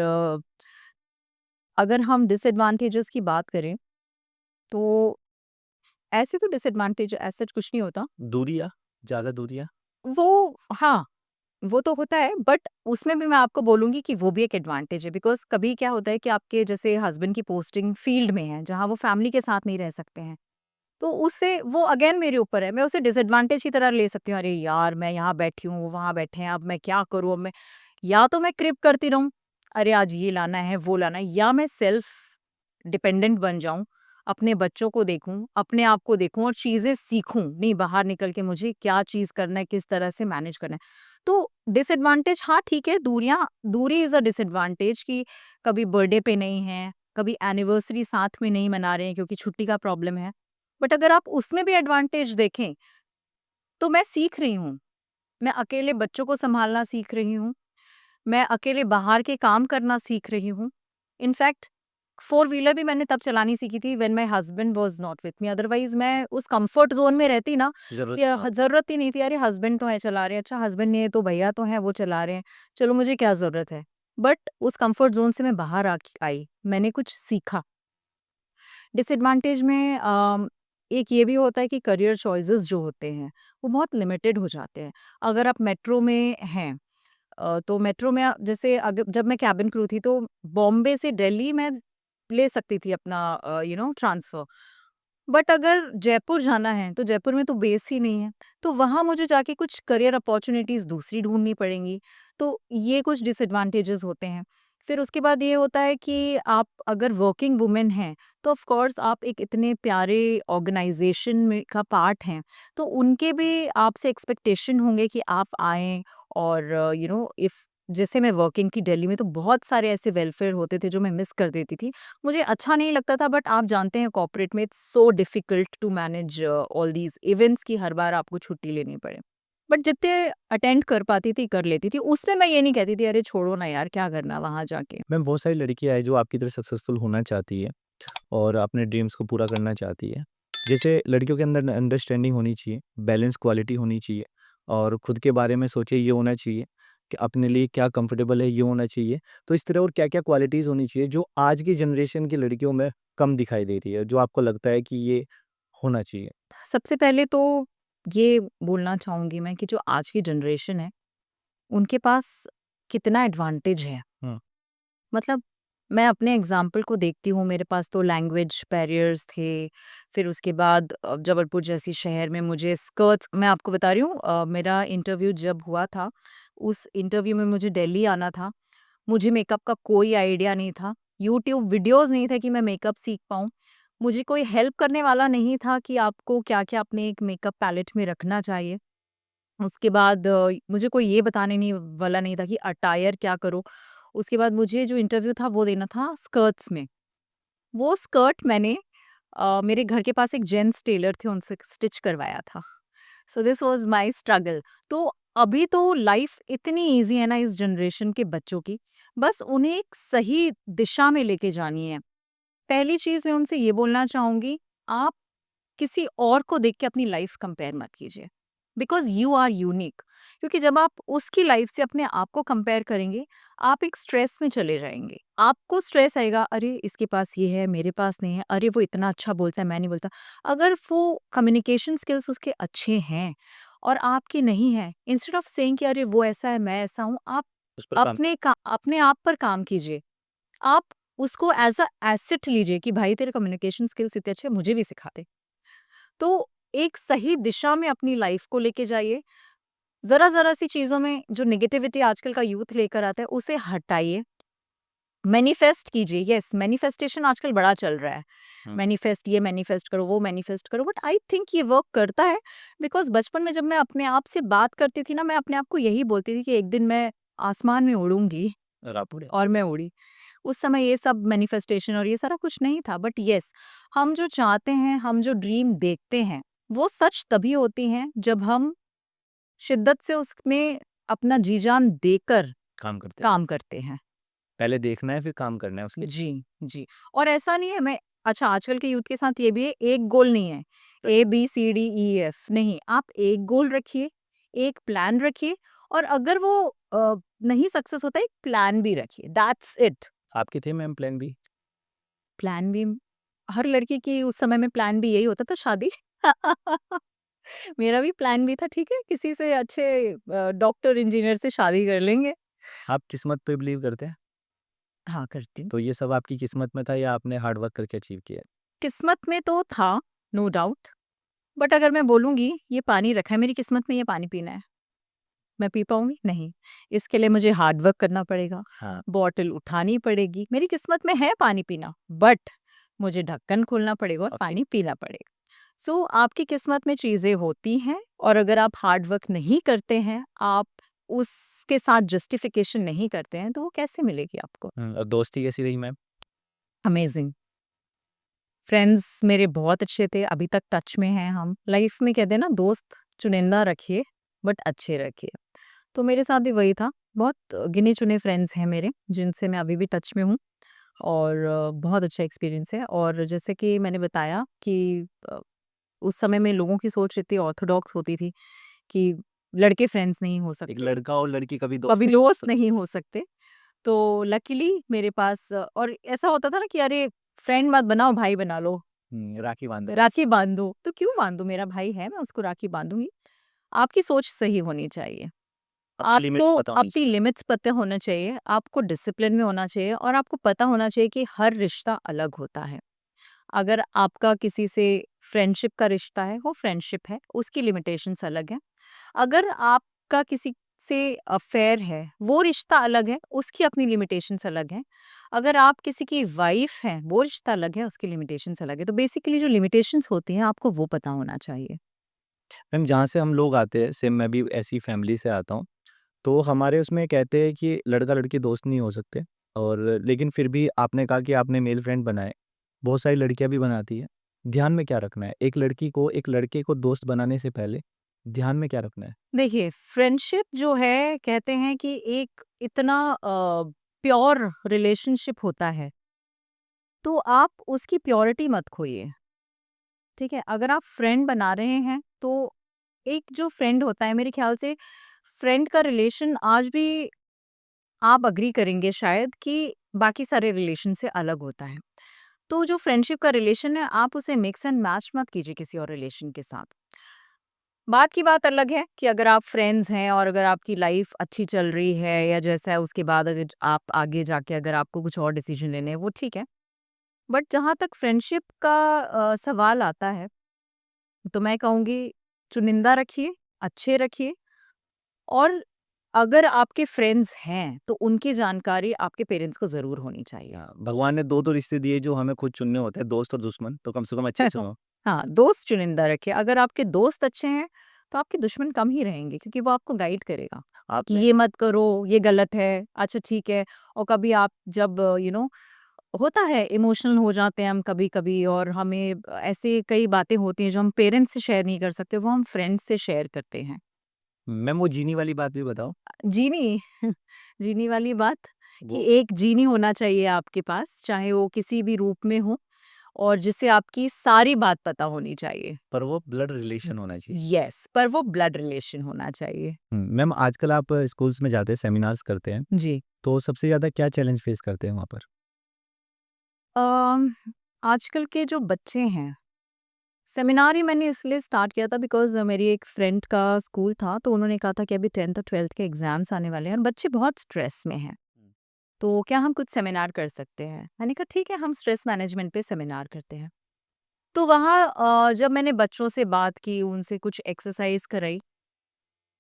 अगर हम डिसएडवांटेजेस की बात करें तो ऐसे तो डिसएडवांटेज एज़ सच कुछ नहीं होता। दूरियाँ, ज़्यादा दूरियाँ? वो हाँ, वो तो होता है बट उसमें भी मैं आपको बोलूँगी कि वो भी एक एडवांटेज है बिकॉज़ कभी क्या होता है कि आपके जैसे हस्बैंड की पोस्टिंग फील्ड में है, जहाँ वो फैमिली के साथ नहीं रह सकते हैं। तो उससे वो अगेन मेरे ऊपर है, मैं उसे डिसएडवांटेज की तरह ले सकती हूँ, अरे यार! मैं यहाँ बैठी हूँ, वो वहाँ बैठे हैं, अब मैं क्या करूँ? अब मैं या तो मैं क्रिप करती रहूँ, अरे आज ये लाना है, वो लाना है या मैं सेल्फ डिपेंडेंट बन जाऊँ, अपने बच्चों को देखूँ, अपने आप को देखूँ और चीज़ें सीखूँ। नहीं बाहर निकल के मुझे क्या चीज़ करना है, किस तरह से मैनेज करना है। तो डिसएडवांटेज हाँ, ठीक है, दूरी इज़ अ डिसएडवांटेज कि कभी बर्थडे पे नहीं हैं, कभी एनिवर्सरी साथ में नहीं मना रहे हैं क्योंकि छुट्टी का प्रॉब्लम है। बट अगर आप उसमें भी एडवांटेज देखें, तो मैं सीख रही हूँ। मैं अकेले बच्चों को सँभालना सीख रही हूँ। मैं अकेले बाहर के काम करना सीख रही हूँ। इनफैक्ट फ़ोर व्हीलर भी मैंने तब चलानी सीखी थी when my husband was not with me, otherwise मैं उस कम्फर्ट ज़ोन में रहती ना, ज़रूरत या हाँ। ज़रूरत ही नहीं थी, अरे हस्बैंड तो हैं चला रहे हैं, अच्छा हस्बैंड नहीं है तो भैया तो हैं वो चला रहे हैं, चलो मुझे क्या ज़रूरत है। बट उस कम्फर्ट ज़ोन से मैं बाहर आई, मैंने कुछ सीखा। डिसएडवांटेज में एक ये भी होता है कि करियर चॉइसेस जो होते हैं, वो बहुत लिमिटेड हो जाते हैं। अगर आप मेट्रो में हैं तो मेट्रो में जैसे जब मैं कैबिन क्रू थी तो बॉम्बे से दिल्ली मैं ले सकती थी अपना ट्रांसफ़र। बट अगर जयपुर जाना है तो जयपुर में तो बेस ही नहीं है, तो वहाँ मुझे जाके कुछ करियर अपॉर्च्युनिटीज़ दूसरी ढूँढनी पड़ेंगी। तो ये कुछ डिसएडवांटेजेस होते हैं। फिर उसके बाद ये होता है कि आप अगर वर्किंग वुमन हैं, तो ऑफ़ कोर्स आप एक इतने प्यारे ऑर्गनाइज़ेशन में का पार्ट हैं, तो उनके भी आपसे एक्सपेक्टेशन होंगे कि आप आएँ और इफ जैसे मैं वर्किंग थी दिल्ली में तो बहुत सारे ऐसे वेलफेयर होते थे जो मैं मिस कर देती थी। मुझे अच्छा नहीं लगता था बट आप जानते हैं कॉर्पोरेट में it's so difficult to manage all these events कि हर बार आपको छुट्टी लेनी पड़े। बट जितने अटेंड कर पाती थी कर लेती थी। उसमें मैं ये नहीं कहती थी अरे छोड़ो ना यार क्या करना वहाँ जाके। मैम बहुत सारी लड़कियाँ हैं जो आपकी तरह सक्सेसफुल होना चाहती है और अपने ड्रीम्स को पूरा करना चाहती है। जैसे लड़कियों के अंदर अंडरस्टैंडिंग होनी चाहिए, बैलेंस क्वालिटी होनी चाहिए और खुद के बारे में सोचे ये होना चाहिए कि अपने लिए क्या कंफर्टेबल है ये होना चाहिए। तो इस तरह और क्या-क्या क्वालिटीज़ होनी चाहिए जो आज की जनरेशन की लड़कियों में कम दिखाई दे रही है, जो आपको लगता है कि ये होना चाहिए? सबसे पहले तो ये बोलना चाहूँगी मैं कि जो आज की जनरेशन है, उनके पास कितना एडवांटेज है। हुँ। मतलब मैं अपने एग्ज़ाम्पल को देखती हूँ, मेरे पास तो लैंग्वेज बैरियर्स थे, फिर उसके बाद जबलपुर जैसी शहर में मुझे स्कर्ट्स, मैं आपको बता रही हूँ, मेरा इंटरव्यू जब हुआ था, उस इंटरव्यू में मुझे दिल्ली आना था। मुझे मेकअप का कोई आइडिया नहीं था, यूट्यूब वीडियोज़ नहीं थे कि मैं मेकअप सीख पाऊँ। मुझे कोई हेल्प करने वाला नहीं था कि आपको क्या-क्या अपने एक मेकअप पैलेट में रखना चाहिए। उसके बाद मुझे कोई ये बताने नहीं वाला नहीं था कि अटायर क्या करो। उसके बाद मुझे जो इंटरव्यू था वो देना था स्कर्ट्स में। वो स्कर्ट मैंने मेरे घर के पास एक जेंट्स टेलर थे, उनसे स्टिच करवाया था। So this was my struggle. तो अभी तो लाइफ इतनी ईज़ी है ना इस जनरेशन के बच्चों की, बस उन्हें एक सही दिशा में लेके जानी है। पहली चीज़ मैं उनसे ये बोलना चाहूँगी, आप किसी और को देख के अपनी लाइफ कंपेयर मत कीजिए, बिकॉज यू आर यूनिक। क्योंकि जब आप उसकी लाइफ से अपने आप को कंपेयर करेंगे, आप एक स्ट्रेस में चले जाएंगे। आपको स्ट्रेस आएगा, अरे इसके पास ये है मेरे पास नहीं है, अरे वो इतना अच्छा बोलता है मैं नहीं बोलता। अगर वो कम्युनिकेशन स्किल्स उसके अच्छे हैं और आपकी नहीं है, इंस्टेड ऑफ सेइंग कि अरे वो ऐसा है मैं ऐसा हूँ, आप उस पर काम अपने आप पर काम कीजिए। आप उसको एज अ एसेट लीजिए कि भाई तेरे कम्युनिकेशन स्किल्स इतने अच्छे हैं, मुझे भी सिखा दे। तो एक सही दिशा में अपनी लाइफ को लेके जाइए। ज़रा-ज़रा सी चीज़ों में जो नेगेटिविटी आजकल का यूथ लेकर आता है, उसे हटाइए। मैनिफेस्ट कीजिए, यस मैनिफेस्टेशन आजकल बड़ा चल रहा है। हुँ। मैनिफेस्ट ये मैनिफेस्ट करो, वो मैनिफेस्ट करो, बट आई थिंक ये वर्क करता है। बिकॉज़ बचपन में जब मैं अपने आप से बात करती थी ना, मैं अपने आप को यही बोलती थी कि एक दिन मैं आसमान में उड़ूँगी, रापुड़े और मैं उड़ी। उस समय ये सब मैनिफेस्टेशन और ये सारा कुछ नहीं था, बट यस, हम जो चाहते हैं, हम जो ड्रीम देखते हैं, वो सच तभी होती हैं जब हम शिद्दत से उसमें अपना जी-जान देकर काम करते हैं। काम करते हैं। पहले देखना है फिर काम करना है उसके लिए। जी, जी। और ऐसा नहीं है, मैं अच्छा आजकल के यूथ के साथ ये भी है, एक गोल नहीं है, ए, बी, सी, डी, ई, एफ नहीं, आप एक गोल रखिए, एक प्लान रखिए, और अगर वो नहीं सक्सेस होता है, एक प्लान भी रखिए, दैट्स इट। आपके थे मैम प्लान बी? प्लान भी हर लड़की की उस समय में प्लान भी यही होता था, शादी। मेरा भी प्लान भी था, ठीक है, किसी से अच्छे डॉक्टर, इंजीनियर से शादी कर लेंगे। आप किस्मत पे बिलीव करते हैं? हाँ, करती हूँ। तो ये सब आपकी किस्मत में था या आपने हार्ड वर्क करके अचीव किया है? किस्मत में तो था, नो डाउट, बट अगर मैं बोलूँगी ये पानी रखा है मेरी किस्मत में, ये पानी पीना है, मैं पी पाऊँगी? नहीं। इसके लिए मुझे हार्ड वर्क करना पड़ेगा, हाँ। बॉटल उठानी पड़ेगी। मेरी किस्मत में है पानी पीना, बट मुझे ढक्कन खोलना पड़ेगा और ओके। पानी पीना पड़ेगा। सो आपकी किस्मत में चीज़ें होती हैं, और अगर आप हार्ड वर्क नहीं करते हैं, आप उसके साथ जस्टिफिकेशन नहीं करते हैं, तो वो कैसे मिलेगी आपको? और दोस्ती कैसी रही मैम? अमेज़िंग। फ्रेंड्स मेरे बहुत अच्छे थे, अभी तक टच में हैं हम। लाइफ में कहते हैं ना, दोस्त चुनिंदा रखिए, बट अच्छे रखिए। तो मेरे साथ भी वही था। बहुत गिने-चुने फ्रेंड्स हैं मेरे, जिनसे मैं अभी भी टच में हूँ, और बहुत अच्छा एक्सपीरियंस है। और जैसे कि मैंने बताया कि उस समय में लोगों की सोच इतनी ऑर्थोडॉक्स होती थी कि लड़के फ्रेंड्स नहीं हो एक सकते, लड़का और लड़की कभी दोस्त कभी नहीं हो दोस्त सकते। नहीं हो सकते। तो लकीली मेरे पास और ऐसा होता था ना कि अरे फ्रेंड मत बनाओ, भाई बना लो, राखी बाँध दो बस। राखी बांधो। तो क्यों बांधू, मेरा भाई है, मैं उसको राखी बांधूँगी। आपकी सोच सही होनी चाहिए। अपनी लिमिट्स आपको पता होनी अपनी चाहिए। लिमिट्स पता होना चाहिए, आपको डिसिप्लिन में होना चाहिए, और आपको पता होना चाहिए कि हर रिश्ता अलग होता है। अगर आपका किसी से फ्रेंडशिप का रिश्ता है, वो फ्रेंडशिप है, उसकी लिमिटेशंस अलग हैं। अगर आपका किसी से अफेयर है, वो रिश्ता अलग है, उसकी अपनी लिमिटेशंस अलग हैं। अगर आप किसी की वाइफ हैं, वो रिश्ता अलग है, उसकी लिमिटेशंस अलग है। तो बेसिकली जो लिमिटेशंस होती हैं, आपको वो पता होना चाहिए। मैम जहाँ से हम लोग आते हैं, सेम मैं भी ऐसी फैमिली से आता हूँ। तो हमारे उसमें कहते हैं कि लड़का-लड़की दोस्त नहीं हो सकते और लेकिन फिर भी आपने कहा कि आपने मेल फ्रेंड बनाए, बहुत सारी लड़कियाँ भी बनाती हैं। ध्यान में क्या रखना है? एक लड़की को एक लड़के को दोस्त बनाने से पहले ध्यान में क्या रखना है? देखिए, फ्रेंडशिप जो है, कहते हैं कि एक इतना प्योर रिलेशनशिप होता है, तो आप उसकी प्योरिटी मत खोइए, ठीक है? अगर आप फ्रेंड बना रहे हैं, तो एक जो फ्रेंड होता है, मेरे ख्याल से फ्रेंड का रिलेशन आज भी आप एग्री करेंगे शायद कि बाकी सारे रिलेशन से अलग होता है। तो जो फ्रेंडशिप का रिलेशन है, आप उसे मिक्स एंड मैच मत कीजिए किसी और रिलेशन के साथ। बात की बात अलग है कि अगर आप फ्रेंड्स हैं और अगर आपकी लाइफ अच्छी चल रही है या जैसा है, उसके बाद अगर आप आगे जाके अगर आपको कुछ और डिसीजन लेने हैं, वो ठीक है। बट जहाँ तक फ्रेंडशिप का सवाल आता है, तो मैं कहूँगी चुनिंदा रखिए, अच्छे रखिए, और अगर आपके फ्रेंड्स हैं, तो उनकी जानकारी आपके पेरेंट्स को ज़रूर होनी चाहिए। हाँ, भगवान ने 2 तो रिश्ते दिए जो हमें खुद चुनने होते हैं, दोस्त और दुश्मन, तो कम से कम अच्छे चुनो। हाँ, दोस्त चुनिंदा रखिए। अगर आपके दोस्त अच्छे हैं, तो आपके दुश्मन कम ही रहेंगे, क्योंकि वो आपको गाइड करेगा कि आपने ये मत करो, ये गलत है, अच्छा ठीक है। और कभी आप जब होता है, इमोशनल हो जाते हैं हम कभी-कभी, और हमें ऐसे कई बातें होती हैं जो हम पेरेंट्स से शेयर नहीं कर सकते, वो हम फ्रेंड्स से शेयर करते हैं। मैम वो जीनी वाली बात भी बताओ? जीनी जीनी वाली बात कि वो एक जीनी होना चाहिए आपके पास, चाहे वो किसी भी रूप में हो, और जिससे आपकी सारी बात पता होनी चाहिए। पर वो ब्लड रिलेशन होना चाहिए। यस, पर वो ब्लड रिलेशन होना चाहिए। मैम आजकल आप स्कूल्स में जाते हैं, सेमिनार्स करते हैं, जी। तो सबसे ज़्यादा क्या चैलेंज फेस करते हैं वहाँ पर? अम, आजकल के जो बच्चे हैं, सेमिनार ही मैंने इसलिए स्टार्ट किया था बिकॉज़ मेरी एक फ्रेंड का स्कूल था, तो उन्होंने कहा था कि अभी 10th और 12th के एग्ज़ाम्स आने वाले हैं और बच्चे बहुत स्ट्रेस में हैं। तो क्या हम कुछ सेमिनार कर सकते हैं? मैंने कहा ठीक है, हम स्ट्रेस मैनेजमेंट पे सेमिनार करते हैं। तो वहाँ जब मैंने बच्चों से बात की, उनसे कुछ एक्सरसाइज़ कराई,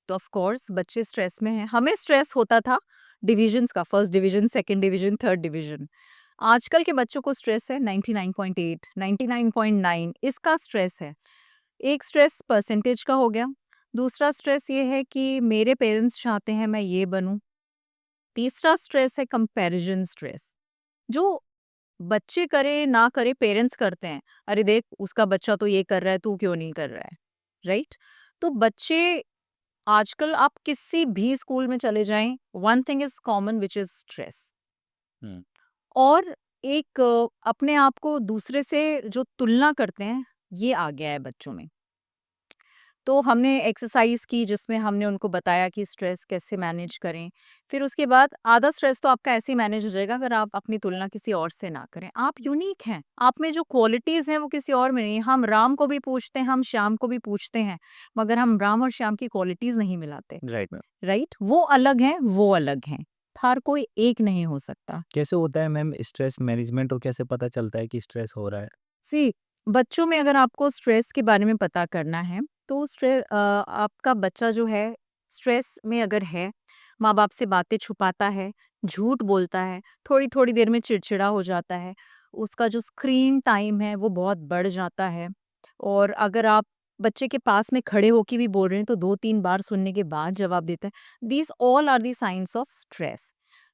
तो ऑफ कोर्स बच्चे स्ट्रेस में हैं। हमें स्ट्रेस होता था डिविजन्स का, first division, second division, third division. आजकल के बच्चों को स्ट्रेस है 99.8, 99.9, इसका स्ट्रेस है। एक स्ट्रेस परसेंटेज का हो गया, दूसरा स्ट्रेस ये है कि मेरे पेरेंट्स चाहते हैं मैं ये बनूं, तीसरा स्ट्रेस है कंपैरिजन स्ट्रेस। जो बच्चे करे ना करे, पेरेंट्स करते हैं। अरे देख, उसका बच्चा तो ये कर रहा है, तू क्यों नहीं कर रहा है, राइट? तो बच्चे आजकल, आप किसी भी स्कूल में चले जाएं, one thing is common which is stress. हुँ। और एक अपने आप को दूसरे से जो तुलना करते हैं, ये आ गया है बच्चों में। तो हमने एक्सरसाइज की जिसमें हमने उनको बताया कि स्ट्रेस कैसे मैनेज करें। फिर उसके बाद आधा स्ट्रेस तो आपका ऐसे ही मैनेज हो जाएगा अगर आप अपनी तुलना किसी और से ना करें। आप यूनिक हैं, आप में जो क्वालिटीज हैं वो किसी और में नहीं है। हम राम को भी पूछते हैं, हम श्याम को भी पूछते हैं, मगर हम राम और श्याम की क्वालिटीज नहीं मिलाते। Right ma'am. राइट, वो अलग हैं, वो अलग हैं, हर कोई एक नहीं हो सकता। कैसे होता है मैम स्ट्रेस मैनेजमेंट और कैसे पता चलता है कि स्ट्रेस हो रहा है? सी, बच्चों में अगर आपको स्ट्रेस के बारे में पता करना है, तो आपका बच्चा जो है स्ट्रेस में अगर है, माँ बाप से बातें छुपाता है, झूठ बोलता है, थोड़ी थोड़ी देर में चिड़चिड़ा हो जाता है, उसका जो स्क्रीन टाइम है वो बहुत बढ़ जाता है, और अगर आप बच्चे के पास में खड़े होके भी बोल रहे हैं तो 2-3 बार सुनने के बाद जवाब देता है, these all are the science of stress.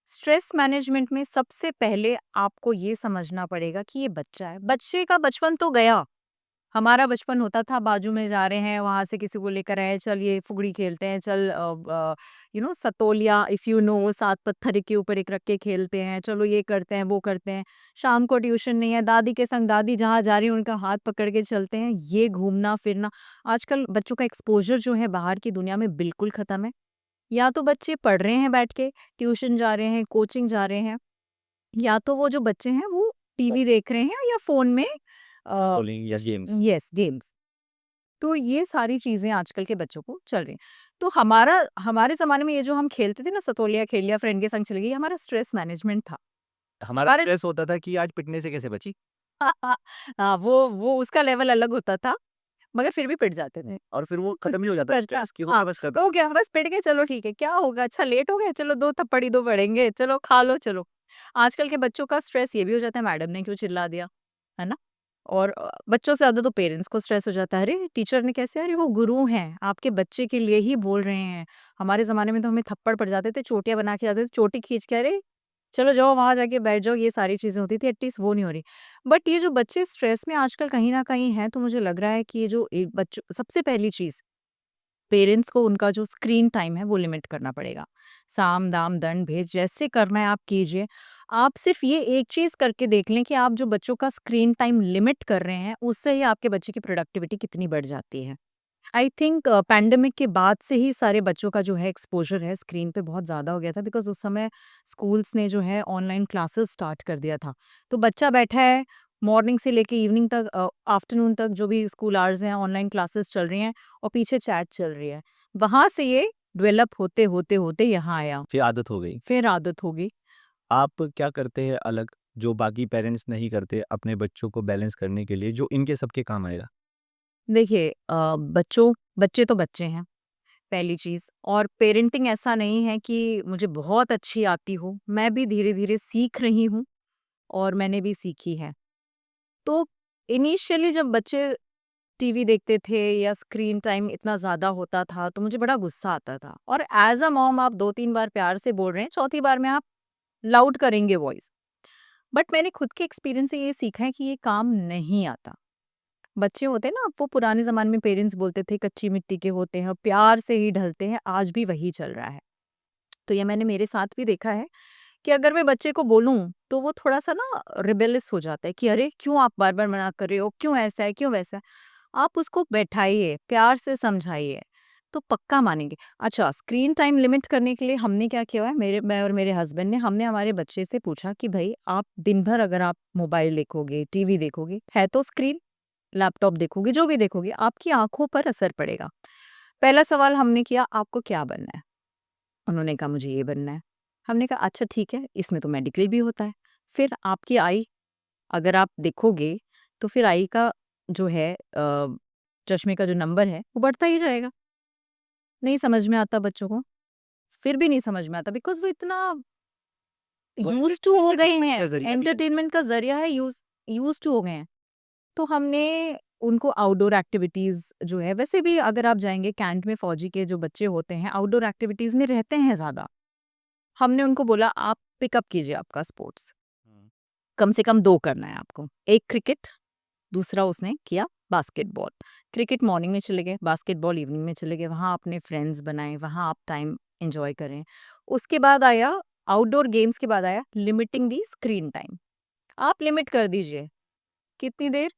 Stress management में सबसे पहले आपको ये समझना पड़ेगा कि ये बच्चा है। बच्चे का बचपन तो गया। हमारा बचपन होता था, बाजू में जा रहे हैं, वहां से किसी को लेकर आए, चल ये फुगड़ी खेलते हैं, चल सतोलिया, इफ यू नो, 7 पत्थर के ऊपर एक रख के खेलते हैं, चलो ये करते हैं, वो करते हैं। शाम को ट्यूशन नहीं है, दादी के संग दादी जहाँ जा रही है उनका हाथ पकड़ के चलते हैं, ये घूमना फिरना। आजकल बच्चों का एक्सपोजर जो है बाहर की दुनिया में बिल्कुल खत्म है। या तो बच्चे पढ़ रहे हैं बैठ के, ट्यूशन जा रहे हैं, कोचिंग जा रहे हैं, या तो वो जो बच्चे हैं वो टीवी देख रहे हैं या फ़ोन में स्क्रॉलिंग या गेम्स? Yes, games. तो ये सारी चीज़ें आजकल के बच्चों को चल रही हैं। तो हमारे ज़माने में ये जो हम खेलते थे ना, सतोलिया खेल लिया, फ्रेंड के संग चली गई, हमारा स्ट्रेस मैनेजमेंट था। हमारा हमारे स्ट्रेस होता था कि आज पिटने से कैसे बची? हाँ, वो उसका लेवल अलग होता था, मगर फिर भी पिट जाते थे। और फिर वो खत्म ही हो जाता है करता स्ट्रेस कि हो हाँ, गया बस खत्म। तो क्या बस पिट गए, चलो ठीक है, क्या होगा, अच्छा लेट हो गए, चलो 2 थप्पड़ ही तो पड़ेंगे, चलो खा लो चलो। आजकल के बच्चों का स्ट्रेस ये भी हो जाता है, मैडम ने क्यों चिल्ला दिया, है ना? और बच्चों से ज़्यादा तो पेरेंट्स को स्ट्रेस हो जाता है, अरे टीचर ने कैसे, अरे वो गुरु हैं, आपके बच्चे के लिए ही बोल रहे हैं। हमारे ज़माने में तो हमें थप्पड़ पड़ जाते थे, चोटियाँ बना के जाते थे, चोटी खींच के, अरे चलो जाओ वहाँ जाके बैठ जाओ, ये सारी चीज़ें होती थी, एटलीस्ट वो नहीं हो रही। बट ये जो बच्चे स्ट्रेस में आजकल कहीं न कहीं हैं, तो मुझे लग रहा है कि ये जो बच्चों, सबसे पहली चीज़, पेरेंट्स को उनका जो स्क्रीन टाइम है वो लिमिट करना पड़ेगा। साम, दाम, दंड, भेद जैसे करना है आप कीजिए। आप सिर्फ़ ये एक चीज़ करके देख लें कि आप जो बच्चों का स्क्रीन टाइम लिमिट कर रहे हैं, उससे ही आपके बच्चे की प्रोडक्टिविटी कितनी बढ़ जाती है। आई थिंक पैंडेमिक के बाद से ही सारे बच्चों का जो है एक्सपोज़र है स्क्रीन पे बहुत ज़्यादा हो गया था, बिकॉज़ उस समय स्कूल्स ने जो है ऑनलाइन क्लासेस स्टार्ट कर दिया था। तो बच्चा बैठा है मॉर्निंग से लेके इवनिंग तक, आफ्टरनून तक जो भी स्कूल आवर्स हैं ऑनलाइन क्लासेस चल रही हैं और पीछे चैट चल रही है। वहाँ से ये डेवलप होते यहाँ आया, फिर आदत हो गई। फिर आदत हो गई। आप क्या करते हैं अलग, जो बाकी पेरेंट्स नहीं करते अपने बच्चों को बैलेंस करने के लिए, जो इनके सबके काम आएगा? देखिए बच्चे तो बच्चे हैं, पहली चीज़। और पेरेंटिंग ऐसा नहीं है कि मुझे बहुत अच्छी आती हो, मैं भी धीरे-धीरे सीख रही हूँ और मैंने भी सीखी है। तो इनिशियली जब बच्चे टीवी देखते थे या स्क्रीन टाइम इतना ज़्यादा होता था, तो मुझे बड़ा गुस्सा आता था। और एज़ अ मॉम आप 2-3 बार प्यार से बोल रहे हैं, चौथी बार में आप लाउड करेंगे वॉइस। बट मैंने खुद के एक्सपीरियंस से ये सीखा है कि ये काम नहीं आता। बच्चे होते हैं ना, वो पुराने ज़माने में पेरेंट्स बोलते थे कच्ची मिट्टी के होते हैं, प्यार से ही ढलते हैं, आज भी वही चल रहा है। तो ये मैंने मेरे साथ भी देखा है कि अगर मैं बच्चे को बोलूँ, तो वो थोड़ा-सा ना रिबेलियस हो जाता है कि अरे! क्यों आप बार-बार मना कर रहे हो? क्यों ऐसा है? क्यों वैसा है? आप उसको बैठाइए, प्यार से समझाइए, तो पक्का मानेंगे। अच्छा, स्क्रीन टाइम लिमिट करने के लिए हमने क्या किया है, मैं और मेरे हस्बैंड ने, हमने हमारे बच्चे से पूछा कि भई आप दिन भर अगर आप मोबाइल देखोगे, टीवी देखोगे, है तो स्क्रीन, लैपटॉप देखोगे, जो भी देखोगे, आपकी आँखों पर असर पड़ेगा। पहला सवाल हमने किया, आपको क्या बनना है? उन्होंने कहा मुझे ये बनना है। हमने कहा अच्छा ठीक है, इसमें तो मेडिकल भी होता है। फिर आपकी आई अगर आप देखोगे, तो फिर आई का जो है चश्मे का जो नंबर है, वो बढ़ता ही जाएगा। नहीं समझ में आता बच्चों को, फिर भी नहीं समझ में आता, बिकॉज़ वो इतना यूज़्ड टू हो गए हैं, का ज़रिया भी है। एंटरटेनमेंट का ज़रिया है, यूज़्ड टू हो गए हैं। तो हमने उनको आउटडोर एक्टिविटीज़ जो है, वैसे भी अगर आप जाएँगे कैंट में फ़ौजी के जो बच्चे होते हैं, आउटडोर एक्टिविटीज़ में रहते हैं ज़्यादा। हमने उनको बोला आप पिकअप कीजिए आपका स्पोर्ट्स, हुँ। कम से कम 2 करना है आपको। एक क्रिकेट, दूसरा उसने किया बास्केटबॉल। क्रिकेट मॉर्निंग में चले गए, बास्केटबॉल इवनिंग में चले गए, वहाँ अपने फ्रेंड्स बनाए, वहाँ आप टाइम एन्जॉय करें। उसके बाद आया आउटडोर गेम्स के बाद आया लिमिटिंग दी स्क्रीन टाइम। आप लिमिट कर दीजिए, कितनी देर?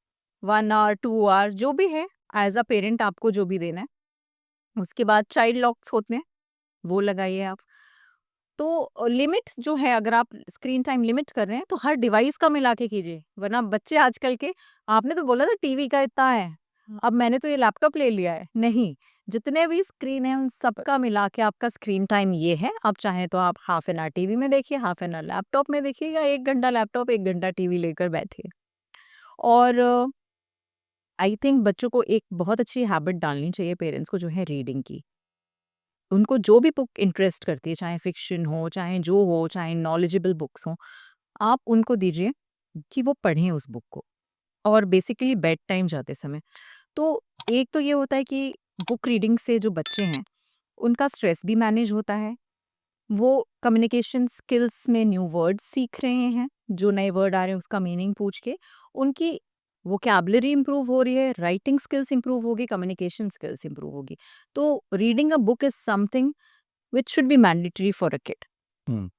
1 आवर, 2 आवर जो भी है, एज़ अ पेरेंट आपको जो भी देना है। उसके बाद चाइल्ड लॉक्स होते हैं, वो लगाइए आप। तो लिमिट जो है, अगर आप स्क्रीन टाइम लिमिट कर रहे हैं, तो हर डिवाइस का मिला के कीजिए, वरना बच्चे आजकल के, आपने तो बोला था टीवी का इतना है, अब मैंने तो ये लैपटॉप ले लिया है। नहीं, जितने भी स्क्रीन है उन सबका मिला के आपका स्क्रीन टाइम ये है। आप चाहें तो आप हाफ एन आवर टीवी में देखिए, हाफ एन आवर लैपटॉप में देखिए, या 1 घंटा लैपटॉप, 1 घंटा टीवी लेकर बैठिए। और आई थिंक बच्चों को एक बहुत अच्छी हैबिट डालनी चाहिए पेरेंट्स को, जो है रीडिंग की। उनको जो भी बुक इंटरेस्ट करती है, चाहे फ़िक्शन हो, चाहे जो हो, चाहे नॉलेजेबल बुक्स हों, आप उनको दीजिए कि वो पढ़ें उस बुक को, और बेसिकली बेड टाइम जाते समय। तो एक तो ये होता है कि बुक रीडिंग से जो बच्चे हैं, उनका स्ट्रेस भी मैनेज होता है। वो कम्युनिकेशन स्किल्स में न्यू वर्ड्स सीख रहे हैं, जो नए वर्ड आ रहे हैं उसका मीनिंग पूछ के, उनकी वोकैब्युलरी इम्प्रूव हो रही है, राइटिंग स्किल्स इम्प्रूव होगी, कम्युनिकेशन स्किल्स इम्प्रूव होगी। तो reading a book is something which should be mandatory for a kid. हुँ।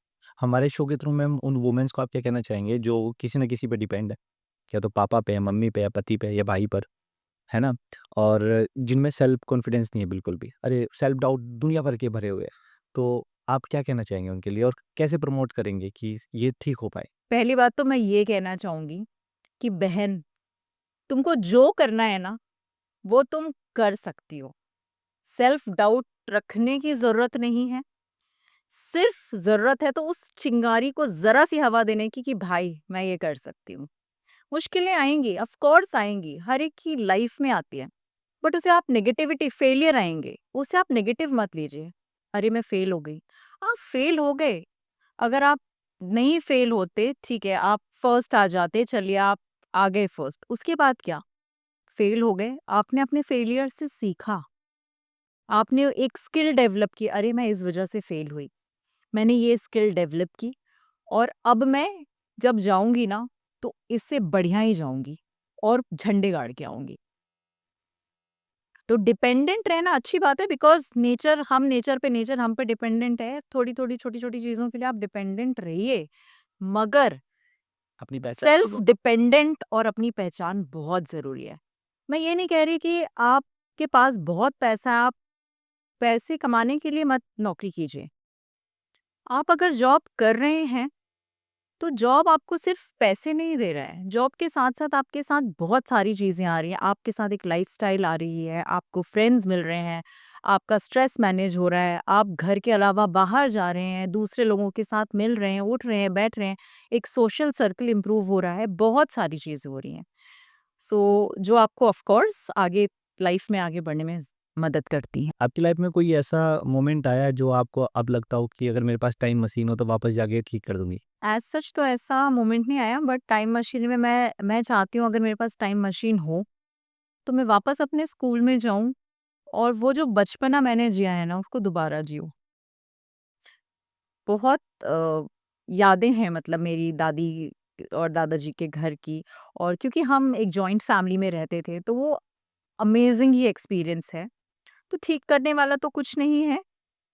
हमारे शो के थ्रू मैम उन वुमेन्स को आप क्या कहना चाहेंगे जो किसी न किसी पे डिपेंड है? या तो पापा पे, या मम्मी पे, या पति पे, या भाई पर, है ना? और जिनमें सेल्फ कॉन्फिडेंस नहीं है बिल्कुल भी। अरे! सेल्फ डाउट दुनिया भर के भरे हुए हैं। तो आप क्या कहना चाहेंगे उनके लिए, और कैसे प्रमोट करेंगे कि ये ठीक हो पाए? पहली बात तो मैं ये कहना चाहूँगी कि बहन, तुमको जो करना है ना, वो तुम कर सकती हो। सेल्फ डाउट रखने की ज़रूरत नहीं है। सिर्फ़ ज़रूरत है तो उस चिंगारी को ज़रा-सी हवा देने की कि भाई मैं ये कर सकती हूँ। मुश्किलें आएँगी, ऑफ़ कोर्स आएँगी, हर एक की लाइफ़ में आती है। बट उसे आप नेगेटिविटी, फेलियर आएँगे, उसे आप नेगेटिव मत लीजिए। अरे मैं फ़ेल हो गई। आप फ़ेल हो गए, अगर आप नहीं फ़ेल होते, ठीक है, आप फर्स्ट आ जाते, चलिए आप आ गए फर्स्ट, उसके बाद क्या? फ़ेल हो गए, आपने अपने फेलियर से सीखा, आपने एक स्किल डेवलप की, अरे मैं इस वजह से फ़ेल हुई, मैंने ये स्किल डेवलप की, और अब मैं जब जाऊँगी ना, तो इससे बढ़िया ही जाऊँगी और झंडे गाड़ के आऊँगी। तो डिपेंडेंट रहना अच्छी बात है, बिकॉज़ नेचर हम पे डिपेंडेंट है। थोड़ी-थोड़ी, छोटी-छोटी चीज़ों के लिए आप डिपेंडेंट रहिए, मगर अपनी पहचान सेल्फ डिपेंडेंट और अपनी पहचान बहुत ज़रूरी है। मैं ये नहीं कह रही कि आप आपके पास बहुत पैसा है, आप पैसे कमाने के लिए मत नौकरी कीजिए। आप अगर जॉब कर रहे हैं, तो जॉब आपको सिर्फ पैसे नहीं दे रहा है। जॉब के साथ-साथ आपके साथ बहुत सारी चीज़ें आ रही हैं। आपके साथ एक लाइफ़स्टाइल आ रही है, आपको फ्रेंड्स मिल रहे हैं, आपका स्ट्रेस मैनेज हो रहा है, आप घर के अलावा बाहर जा रहे हैं, दूसरे लोगों के साथ मिल रहे हैं, उठ रहे हैं, बैठ रहे हैं, एक सोशल सर्कल इम्प्रूव हो रहा है, बहुत सारी चीज़ें हो रही हैं। जो आपको ऑफ कोर्स आगे लाइफ में आगे बढ़ने में मदद करती हैं। आपकी लाइफ में कोई ऐसा मोमेंट आया है जो आपको अब लगता हो कि अगर मेरे पास टाइम मशीन हो तो वापस जाके ठीक कर दूँगी? एज़ सच तो ऐसा मोमेंट नहीं आया, बट टाइम मशीन में मैं चाहती हूँ अगर मेरे पास टाइम मशीन हो, तो मैं वापस अपने स्कूल में जाऊँ और वो जो बचपना मैंने जिया है ना, उसको दोबारा जिऊँ। बहुत यादें हैं मतलब मेरी दादी और दादाजी के घर की, और क्योंकि हम एक जॉइंट फैमिली में रहते थे, तो वो अमेज़िंग ही एक्सपीरियंस है। तो ठीक करने वाला तो कुछ नहीं है,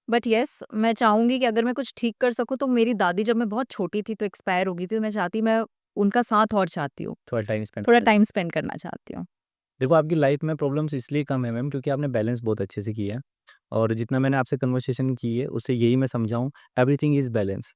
बट येस मैं चाहूँगी कि अगर मैं कुछ ठीक कर सकूँ, तो मेरी दादी जब मैं बहुत छोटी थी तो एक्सपायर हो गई थी, तो मैं उनका साथ और चाहती हूँ, थोड़ा टाइम स्पेंड थोड़ा करना टाइम चाहिए। स्पेंड करना चाहती हूँ। देखो आपकी लाइफ में प्रॉब्लम्स इसलिए कम है मैम क्योंकि आपने बैलेंस बहुत अच्छे से किया है और जितना मैंने आपसे कन्वर्सेशन की है उससे यही मैं समझा हूँ एवरीथिंग इज़ बैलेंस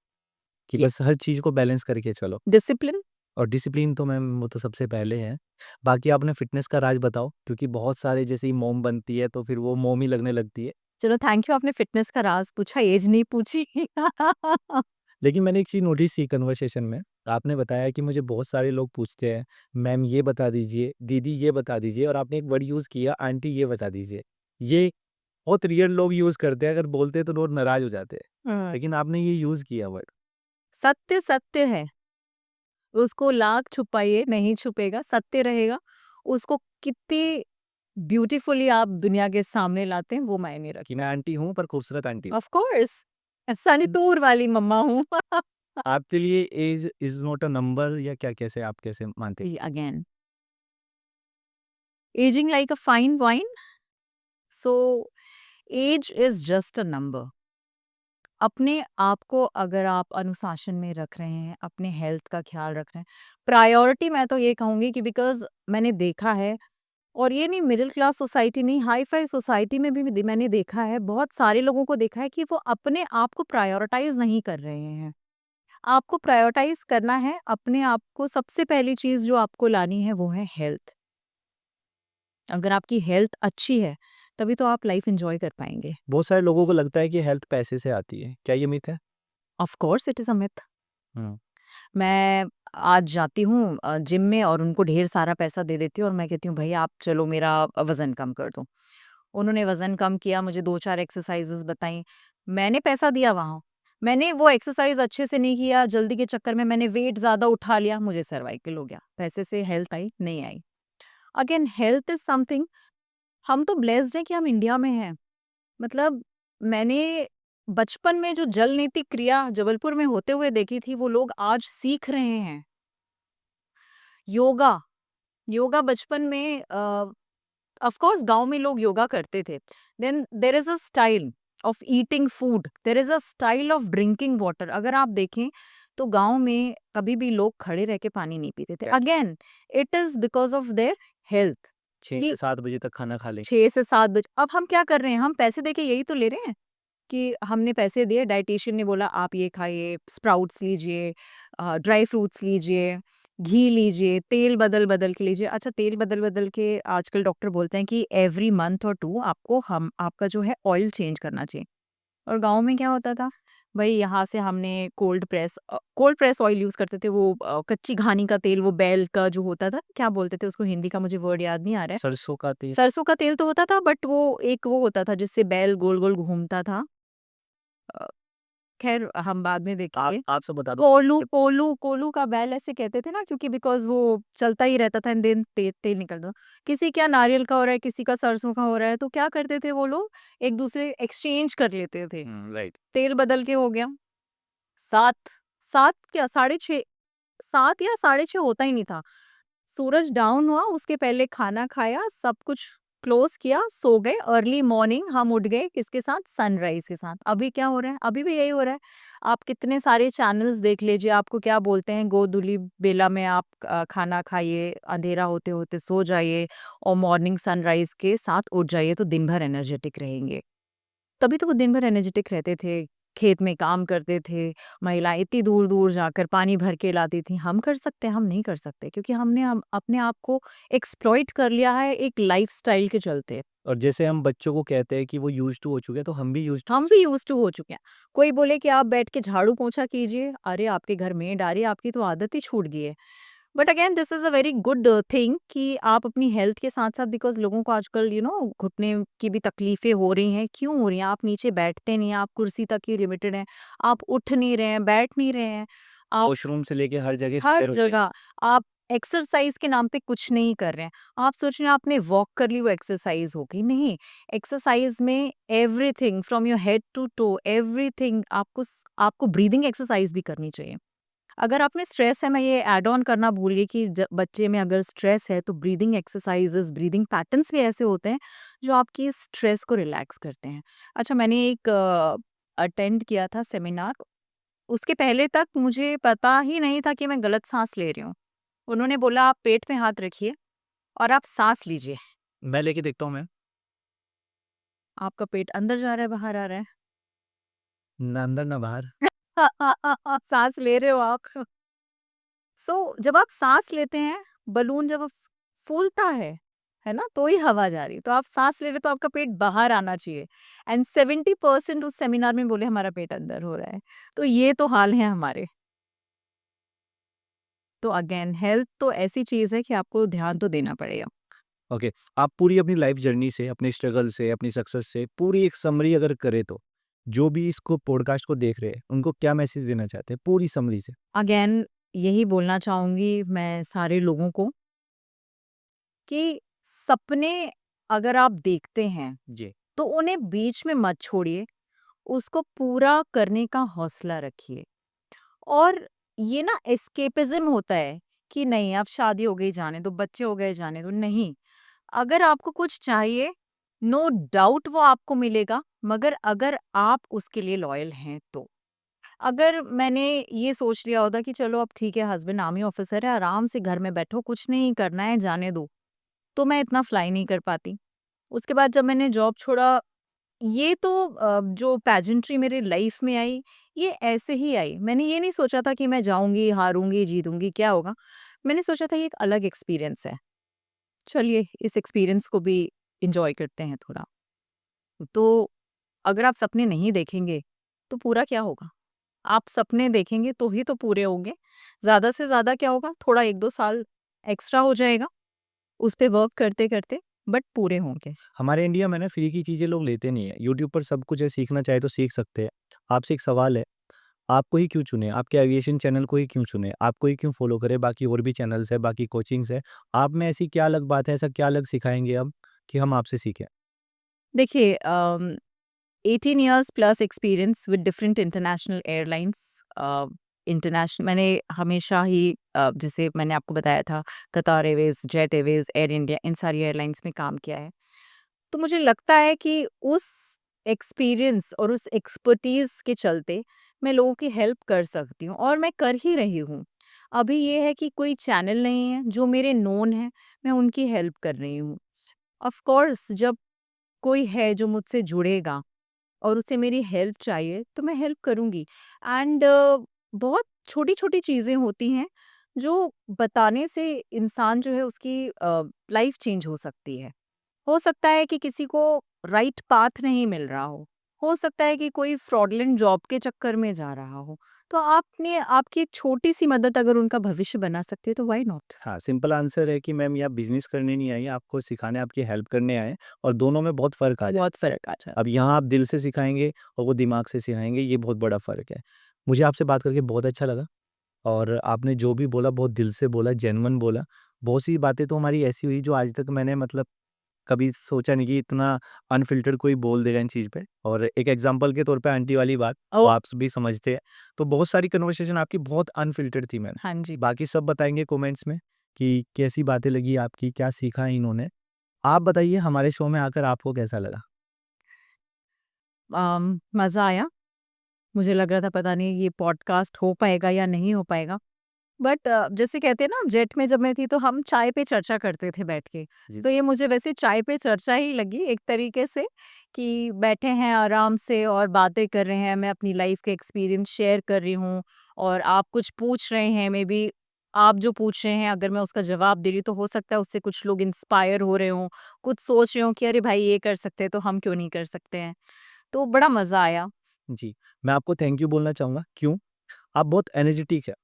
कि ये बस हर चीज़ को बैलेंस करके चलो डिसिप्लिन। और डिसिप्लिन तो मैम वो तो सबसे पहले है। बाकी आपने फ़िटनेस का राज बताओ क्योंकि बहुत सारे जैसे ही मोम बनती है तो फिर वो मोम ही लगने लगती है। चलो थैंक यू, आपने फ़िटनेस का राज़ पूछा, ऐज नहीं पूछी। लेकिन मैंने एक चीज़ नोटिस की कन्वर्सेशन में, आपने बताया कि मुझे बहुत सारे लोग पूछते हैं, मैम ये बता दीजिए, दीदी ये बता दीजिए और आपने एक वर्ड यूज़ किया आंटी ये बता दीजिए। ये बहुत रियल लोग यूज़ करते हैं, अगर बोलते हैं तो लोग नाराज़ हो जाते हैं। हाँ। लेकिन आपने ये यूज़ किया वर्ड। सत्य सत्य है, उसको लाख छुपाइए नहीं छुपेगा, सत्य रहेगा। उसको कितनी ब्यूटीफुली आप दुनिया के सामने लाते हैं, वो मायने कि रखता मैं है। आंटी हूँ पर खूबसूरत आंटी हूँ। ऑफ कोर्स सनीतूर वाली मम्मा हूँ। आपके लिए age is not a number या क्या कैसे आप कैसे मानते हैं जी, इसको? Again ageing like a fine wine, so age is just a number. अपने आप को अगर आप अनुशासन में रख रहे हैं, अपने हेल्थ का ख़्याल रख रहे हैं, प्रायोरिटी मैं तो ये कहूँगी कि बिकॉज़ मैंने देखा है, और ये नहीं मिडिल क्लास सोसाइटी नहीं, हाई-फाई सोसाइटी में भी मैंने देखा है, बहुत सारे लोगों को देखा है कि वो अपने आप को प्रायोरिटाइज़ नहीं कर रहे हैं। आपको प्रायोरिटाइज़ करना है अपने आप को, सबसे पहली चीज़ जो आपको लानी है वो है हेल्थ। अगर आपकी हेल्थ अच्छी है, तभी तो आप लाइफ़ एन्जॉय कर पाएँगे। बहुत सारे लोगों को लगता है कि हेल्थ पैसे से आती है। क्या ये मिथ है? Of course it is a myth. हुँ। मैं आज जाती हूँ जिम में और उनको ढेर सारा पैसा दे देती हूँ और मैं कहती हूँ भई आप चलो मेरा वज़न कम कर दो। उन्होंने वज़न कम किया, मुझे 2-4 एक्सरसाइज़ेज़ बताई। मैंने पैसा दिया वहाँ। मैंने वो एक्सरसाइज़ अच्छे से नहीं किया, जल्दी के चक्कर में मैंने वेट ज़्यादा उठा लिया, मुझे सर्वाइकल हो गया। पैसे से हेल्थ आई, नहीं आई। अगेन हेल्थ इज़ समथिंग, हम तो ब्लेस्ड हैं कि हम इंडिया में हैं। मतलब मैंने बचपन में जो जल नीति क्रिया जबलपुर में होते हुए देखी थी, वो लोग आज सीख रहे हैं। योगा, योगा बचपन में ऑफ कोर्स गाँव में लोग योगा करते थे। Then there is a style of eating food, there is a style of drinking water. अगर आप देखें तो गाँव में कभी भी लोग खड़े रह के पानी नहीं पीते थे। Correct. Again it is because of their health. 6 कि से 7 बजे तक खाना खा लें। 6 से 7 बजे अब हम क्या कर रहे हैं? हम पैसे देके यही तो ले रहे हैं कि हमने पैसे दिए, डायटीशियन ने बोला आप ये खाइए, स्प्राउट्स लीजिए, ड्राई फ्रूट्स लीजिए, घी लीजिए, तेल बदल-बदल के लीजिए। अच्छा तेल बदल-बदल के आजकल डॉक्टर बोलते हैं कि एवरी मंथ और 2 आपको हम आपका जो है ऑयल चेंज करना चाहिए। और गाँव में क्या होता था? भई यहाँ से हमने कोल्ड प्रेस ऑयल यूज़ करते थे, वो कच्ची घानी का तेल, वो बैल का जो होता था, क्या बोलते थे उसको, हिंदी का मुझे वर्ड याद नहीं आ रहा है। सरसों का तेल। सरसों का तेल तो होता था, बट वो एक वो होता था जिससे बैल गोल-गोल घूमता था। अ, ख़ैर हम बाद में देखेंगे। आप सब बता दो। कोलू का बैल ऐसे कहते थे ना, क्योंकि बिकॉज़ वो चलता ही रहता था एंड देन तेल निकलता। किसी क्या नारियल का हो रहा है, किसी का सरसों का हो रहा है, तो क्या करते थे वो लोग, एक-दूसरे एक्सचेंज कर लेते थे। राइट। तेल बदल के हो गया। 7 7 क्या साढ़े 6, 7 या साढ़े 6 होता ही नहीं था। सूरज डाउन हुआ उसके पहले खाना खाया, सब कुछ क्लोज किया, सो गए। अर्ली मॉर्निंग हम उठ गए किसके साथ? सनराइज के साथ। अभी क्या हो रहा है? अभी भी यही हो रहा है। आप कितने सारे चैनल्स देख लीजिए, आपको क्या बोलते हैं, गोधूली बेला में आप खाना खाइए, अंधेरा होते होते सो जाइए और मॉर्निंग सनराइज के साथ उठ जाइए तो दिन भर एनर्जेटिक रहेंगे। तभी तो वो दिन भर एनर्जेटिक रहते थे, खेत में काम करते थे, महिलाएँ इतनी दूर-दूर जाकर पानी भर के लाती थीं। हम कर सकते हैं? हम नहीं कर सकते, क्योंकि हमने अपने आप को एक्सप्लॉइट कर लिया है एक लाइफ़स्टाइल के चलते। और जैसे हम बच्चों को कहते हैं कि वो यूज्ड टू हो चुके हैं, तो हम भी यूज्ड हम भी यूज़्ड टू हो चुके हैं। कोई बोले कि आप बैठ के झाड़ू-पोंछा कीजिए, अरे आपके घर मेड आ रही है, आपकी तो आदत ही छूट गई है। But again this is a very good thing कि आप अपनी हेल्थ के साथ-साथ, बिकॉज़ लोगों को आजकल घुटने की भी तकलीफ़ें हो रही हैं। क्यों हो रही हैं? आप नीचे बैठते नहीं हैं, आप कुर्सी तक ही लिमिटेड हैं, आप उठ नहीं रहे हैं, बैठ नहीं रहे हैं, आप वॉशरूम से लेके हर जगह हर रिपेयर हो जाएगी। जगह आप एक्सरसाइज़ के नाम पे कुछ नहीं कर रहे हैं। आप सोच रहे हैं आपने वॉक कर ली वो एक्सरसाइज़ हो गई, नहीं। एक्सरसाइज़ में everything from your head to toe, everything आपको ब्रीदिंग एक्सरसाइज़ भी करनी चाहिए। अगर आप में स्ट्रेस है, मैं ये ऐड ऑन करना भूल गई कि बच्चे में अगर स्ट्रेस है तो ब्रीदिंग एक्सरसाइजेस, ब्रीदिंग पैटर्न्स भी ऐसे होते हैं जो आपकी स्ट्रेस को रिलैक्स करते हैं। अच्छा, मैंने एक अटेंड किया था सेमिनार, उसके पहले तक मुझे पता ही नहीं था कि मैं गलत सांस ले रही हूँ। उन्होंने बोला आप पेट पे हाथ रखिए और आप सांस लीजिए। मैं लेके देखता हूँ मैम, आपका पेट अंदर जा रहा है, बाहर आ रहा है? ना अंदर ना बाहर। सांस ले रहे हो आप। जब आप सांस लेते हैं, बलून जब फूलता है ना, तो ही हवा जा रही है। तो आप सांस ले रहे हो तो आपका पेट बाहर आना चाहिए। एंड 70% उस सेमिनार में बोले हमारा पेट अंदर हो रहा है। तो ये तो हाल है हमारे। तो अगेन हेल्थ तो ऐसी चीज है कि आपको ध्यान तो देना पड़ेगा। ओके, आप पूरी अपनी लाइफ जर्नी से, अपने स्ट्रगल से, अपनी सक्सेस से पूरी एक समरी अगर करें तो, जो भी इसको पॉडकास्ट को देख रहे हैं, उनको क्या मैसेज देना चाहते हैं पूरी समरी से? अगेन यही बोलना चाहूंगी मैं सारे लोगों को कि सपने अगर आप देखते हैं जी। तो उन्हें बीच में मत छोड़िए, उसको पूरा करने का हौसला रखिए। और ये ना एस्केपिज्म होता है कि नहीं अब शादी हो गई जाने दो, बच्चे हो गए जाने दो, नहीं। अगर आपको कुछ चाहिए, नो डाउट वो आपको मिलेगा, मगर अगर आप उसके लिए लॉयल हैं तो। अगर मैंने ये सोच लिया होता कि चलो अब ठीक है, हस्बैंड आर्मी ऑफिसर है, आराम से घर में बैठो, कुछ नहीं करना है, जाने दो, तो मैं इतना फ्लाई नहीं कर पाती। उसके बाद जब मैंने जॉब छोड़ा, ये तो जो पेजेंट्री मेरे लाइफ में आई, ये ऐसे ही आई। मैंने ये नहीं सोचा था कि मैं जाऊँगी, हारूँगी, जीतूँगी, क्या होगा? मैंने सोचा था ये एक अलग एक्सपीरियंस है। चलिए इस एक्सपीरियंस को भी एन्जॉय करते हैं थोड़ा। तो अगर आप सपने नहीं देखेंगे, तो पूरा क्या होगा? आप सपने देखेंगे तो ही तो पूरे होंगे। ज़्यादा से ज़्यादा क्या होगा? थोड़ा 1-2 साल एक्स्ट्रा हो जाएगा, उस पे वर्क करते-करते, बट पूरे होंगे। हमारे इंडिया में ना फ्री की चीज़ें लोग लेते नहीं है। यूट्यूब पर सब कुछ है, सीखना चाहे तो सीख सकते हैं। आपसे एक सवाल है, आपको ही क्यों चुने? आपके एविएशन चैनल को ही क्यों चुने? आपको ही क्यों फ़ॉलो करें? बाकी और भी चैनल्स है, बाकी कोचिंग्स है। आप में ऐसी क्या अलग बात है, ऐसा क्या अलग सिखाएँगे आप कि हम आपसे सीखें? देखिए 18 years plus experience with different international airlines. International मैंने हमेशा ही जैसे मैंने आपको बताया था, Qatar Airways, Jet Airways, Air India, इन सारी एयरलाइंस में काम किया है। तो मुझे लगता है कि उस एक्सपीरियंस और उस एक्सपर्टीज़ के चलते मैं लोगों की हेल्प कर सकती हूँ और मैं कर ही रही हूँ। अभी ये है कि कोई चैनल नहीं है, जो मेरे नोन हैं, मैं उनकी हेल्प कर रही हूँ। ऑफ़ कोर्स जब कोई है जो मुझसे जुड़ेगा और उसे मेरी हेल्प चाहिए तो मैं हेल्प करूँगी। एंड बहुत छोटी-छोटी चीज़ें होती हैं जो बताने से इंसान जो है उसकी लाइफ़ चेंज हो सकती है। हो सकता है कि किसी को राइट पाथ नहीं मिल रहा हो सकता है कि कोई फ्रॉडलेंट जॉब के चक्कर में जा रहा हो, तो आपने आपकी एक छोटी-सी मदद अगर उनका भविष्य बना सकती है तो व्हाई नॉट? हाँ, सिंपल आंसर है कि मैम ये आप बिज़नेस करने नहीं आई हैं, आपको सिखाने, आपकी हेल्प करने आए हैं और दोनों में बहुत फ़र्क आ बहुत जाएगा। फ़र्क आ जाता अब यहाँ आप दिल से सिखाएँगे और वो दिमाग से सिखाएँगे, ये बहुत बड़ा फ़र्क है। मुझे आपसे बात करके बहुत अच्छा लगा और आपने जो भी बोला बहुत दिल से बोला, जेन्युइन बोला। बहुत सी बातें तो हमारी ऐसी हुई जो आज तक मैंने मतलब कभी सोचा नहीं कि इतना अनफ़िल्टर्ड कोई बोल देगा इन चीज़ पे। और एक एग्ज़ाम्पल के तौर पे आंटी वाली बात, है। वो ओ आप भी समझते हैं। तो बहुत सारी कन्वर्सेशन आपकी बहुत अनफ़िल्टर्ड थी मैम। हाँ जी। बाकी सब बताएँगे कमेंट्स में कि कैसी बातें लगी आपकी, क्या सीखा इन्होंने। आप बताइए हमारे शो में आकर आपको कैसा लगा? मज़ा आया। मुझे लग रहा था पता नहीं ये पॉडकास्ट हो पाएगा या नहीं हो पाएगा। बट जैसे कहते हैं ना जेट में जब मैं थी तो हम चाय पे चर्चा करते थे बैठ के। जी। तो ये मुझे वैसे चाय पे चर्चा ही लगी एक तरीके से कि बैठे हैं आराम से और बातें कर रहे हैं। मैं अपनी लाइफ के एक्सपीरियंस शेयर कर रही हूँ और आप कुछ पूछ रहे हैं मे बी आप जो पूछ रहे हैं अगर मैं उसका जवाब दे रही हूँ तो हो सकता है उससे कुछ लोग इंस्पायर हो रहे हों, कुछ सोच रहे हों कि अरे भाई ये कर सकते हैं तो हम क्यों नहीं कर सकते हैं। तो बड़ा मज़ा आया। जी, मैं आपको थैंक यू बोलना चाहूँगा, क्यों? आप बहुत एनर्जेटिक है।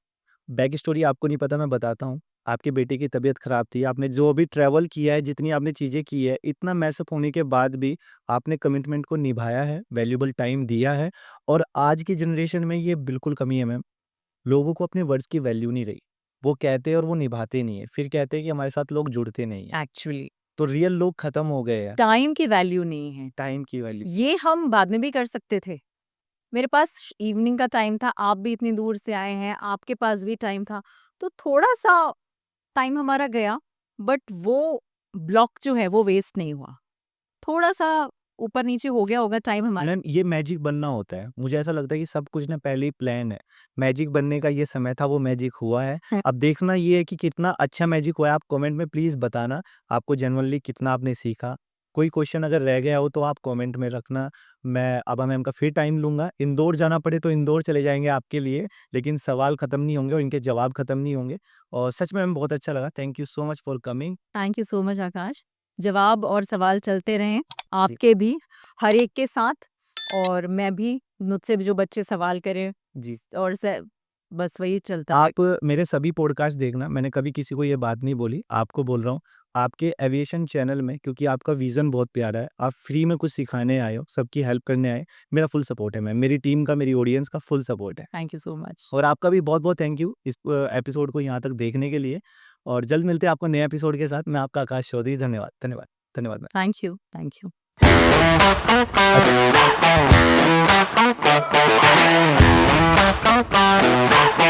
बैक स्टोरी आपको नहीं पता मैं बताता हूँ। आपके बेटे की तबीयत खराब थी, आपने जो भी ट्रैवल किया है, जितनी आपने चीज़ें की है, इतना मैस अप होने के बाद भी आपने कमिटमेंट को निभाया है, वैल्यूएबल टाइम दिया है और आज की जनरेशन में ये बिल्कुल कमी है मैम। लोगों को अपने वर्ड्स की वैल्यू नहीं रही। वो कहते हैं और वो निभाते नहीं है। फिर कहते हैं कि हमारे साथ लोग जुड़ते नहीं हैं। एक्चुअली तो रियल लोग खत्म हो गए हैं, टाइम की वैल्यू नहीं है। टाइम की वैल्यू। ये हम बाद में भी कर सकते थे। मेरे पास इवनिंग का टाइम था, आप भी इतनी दूर से आए हैं, आपके पास भी टाइम था, तो थोड़ा-सा टाइम हमारा गया, बट वो ब्लॉक जो है वो वेस्ट नहीं हुआ। थोड़ा-सा ऊपर-नीचे हो गया होगा टाइम हमारा। मैम ये मैजिक बनना होता है। मुझे ऐसा लगता है कि सब कुछ ना पहले ही प्लान है। मैजिक बनने का ये समय था, वो मैजिक हुआ है। अब देखना ये है कि कितना अच्छा मैजिक हुआ है। आप कमेंट में प्लीज़ बताना, आपको जेनुइनली कितना आपने सीखा। कोई क्वेश्चन अगर रह गया हो तो आप कमेंट में रखना। मैं आभा मैम का फिर टाइम लूँगा। इंदौर जाना पड़े तो इंदौर चले जाएँगे आपके लिए, लेकिन सवाल खत्म नहीं होंगे और इनके जवाब खत्म नहीं होंगे। और सच में मैम बहुत अच्छा लगा। Thank you so much for coming. Thank you so much Akash. जवाब और सवाल चलते रहें, जी, आपके भी, हर एक के साथ और मैं भी, मुझसे भी जो बच्चे सवाल करें जी। और स बस वही चलता रहे। आप मेरे सभी पॉडकास्ट देखना, मैंने कभी किसी को ये बात नहीं बोली, आपको बोल रहा हूँ। आपके एविएशन चैनल में क्योंकि आपका विज़न बहुत प्यारा है, आप फ्री में कुछ सिखाने आए हो, सबकी हेल्प करने आए, मेरा फुल सपोर्ट है मैम। मेरी टीम का, मेरी ऑडियंस का फुल सपोर्ट है। Thank you so much. और आपका भी बहुत-बहुत थैंक यू इस एपिसोड को यहाँ तक देखने के लिए और जल्द मिलते हैं आपको नए एपिसोड के साथ। मैं आपका आकाश चौधरी, धन्यवाद, धन्यवाद, धन्यवाद ma'am. Thank you, thank you. अच्छा।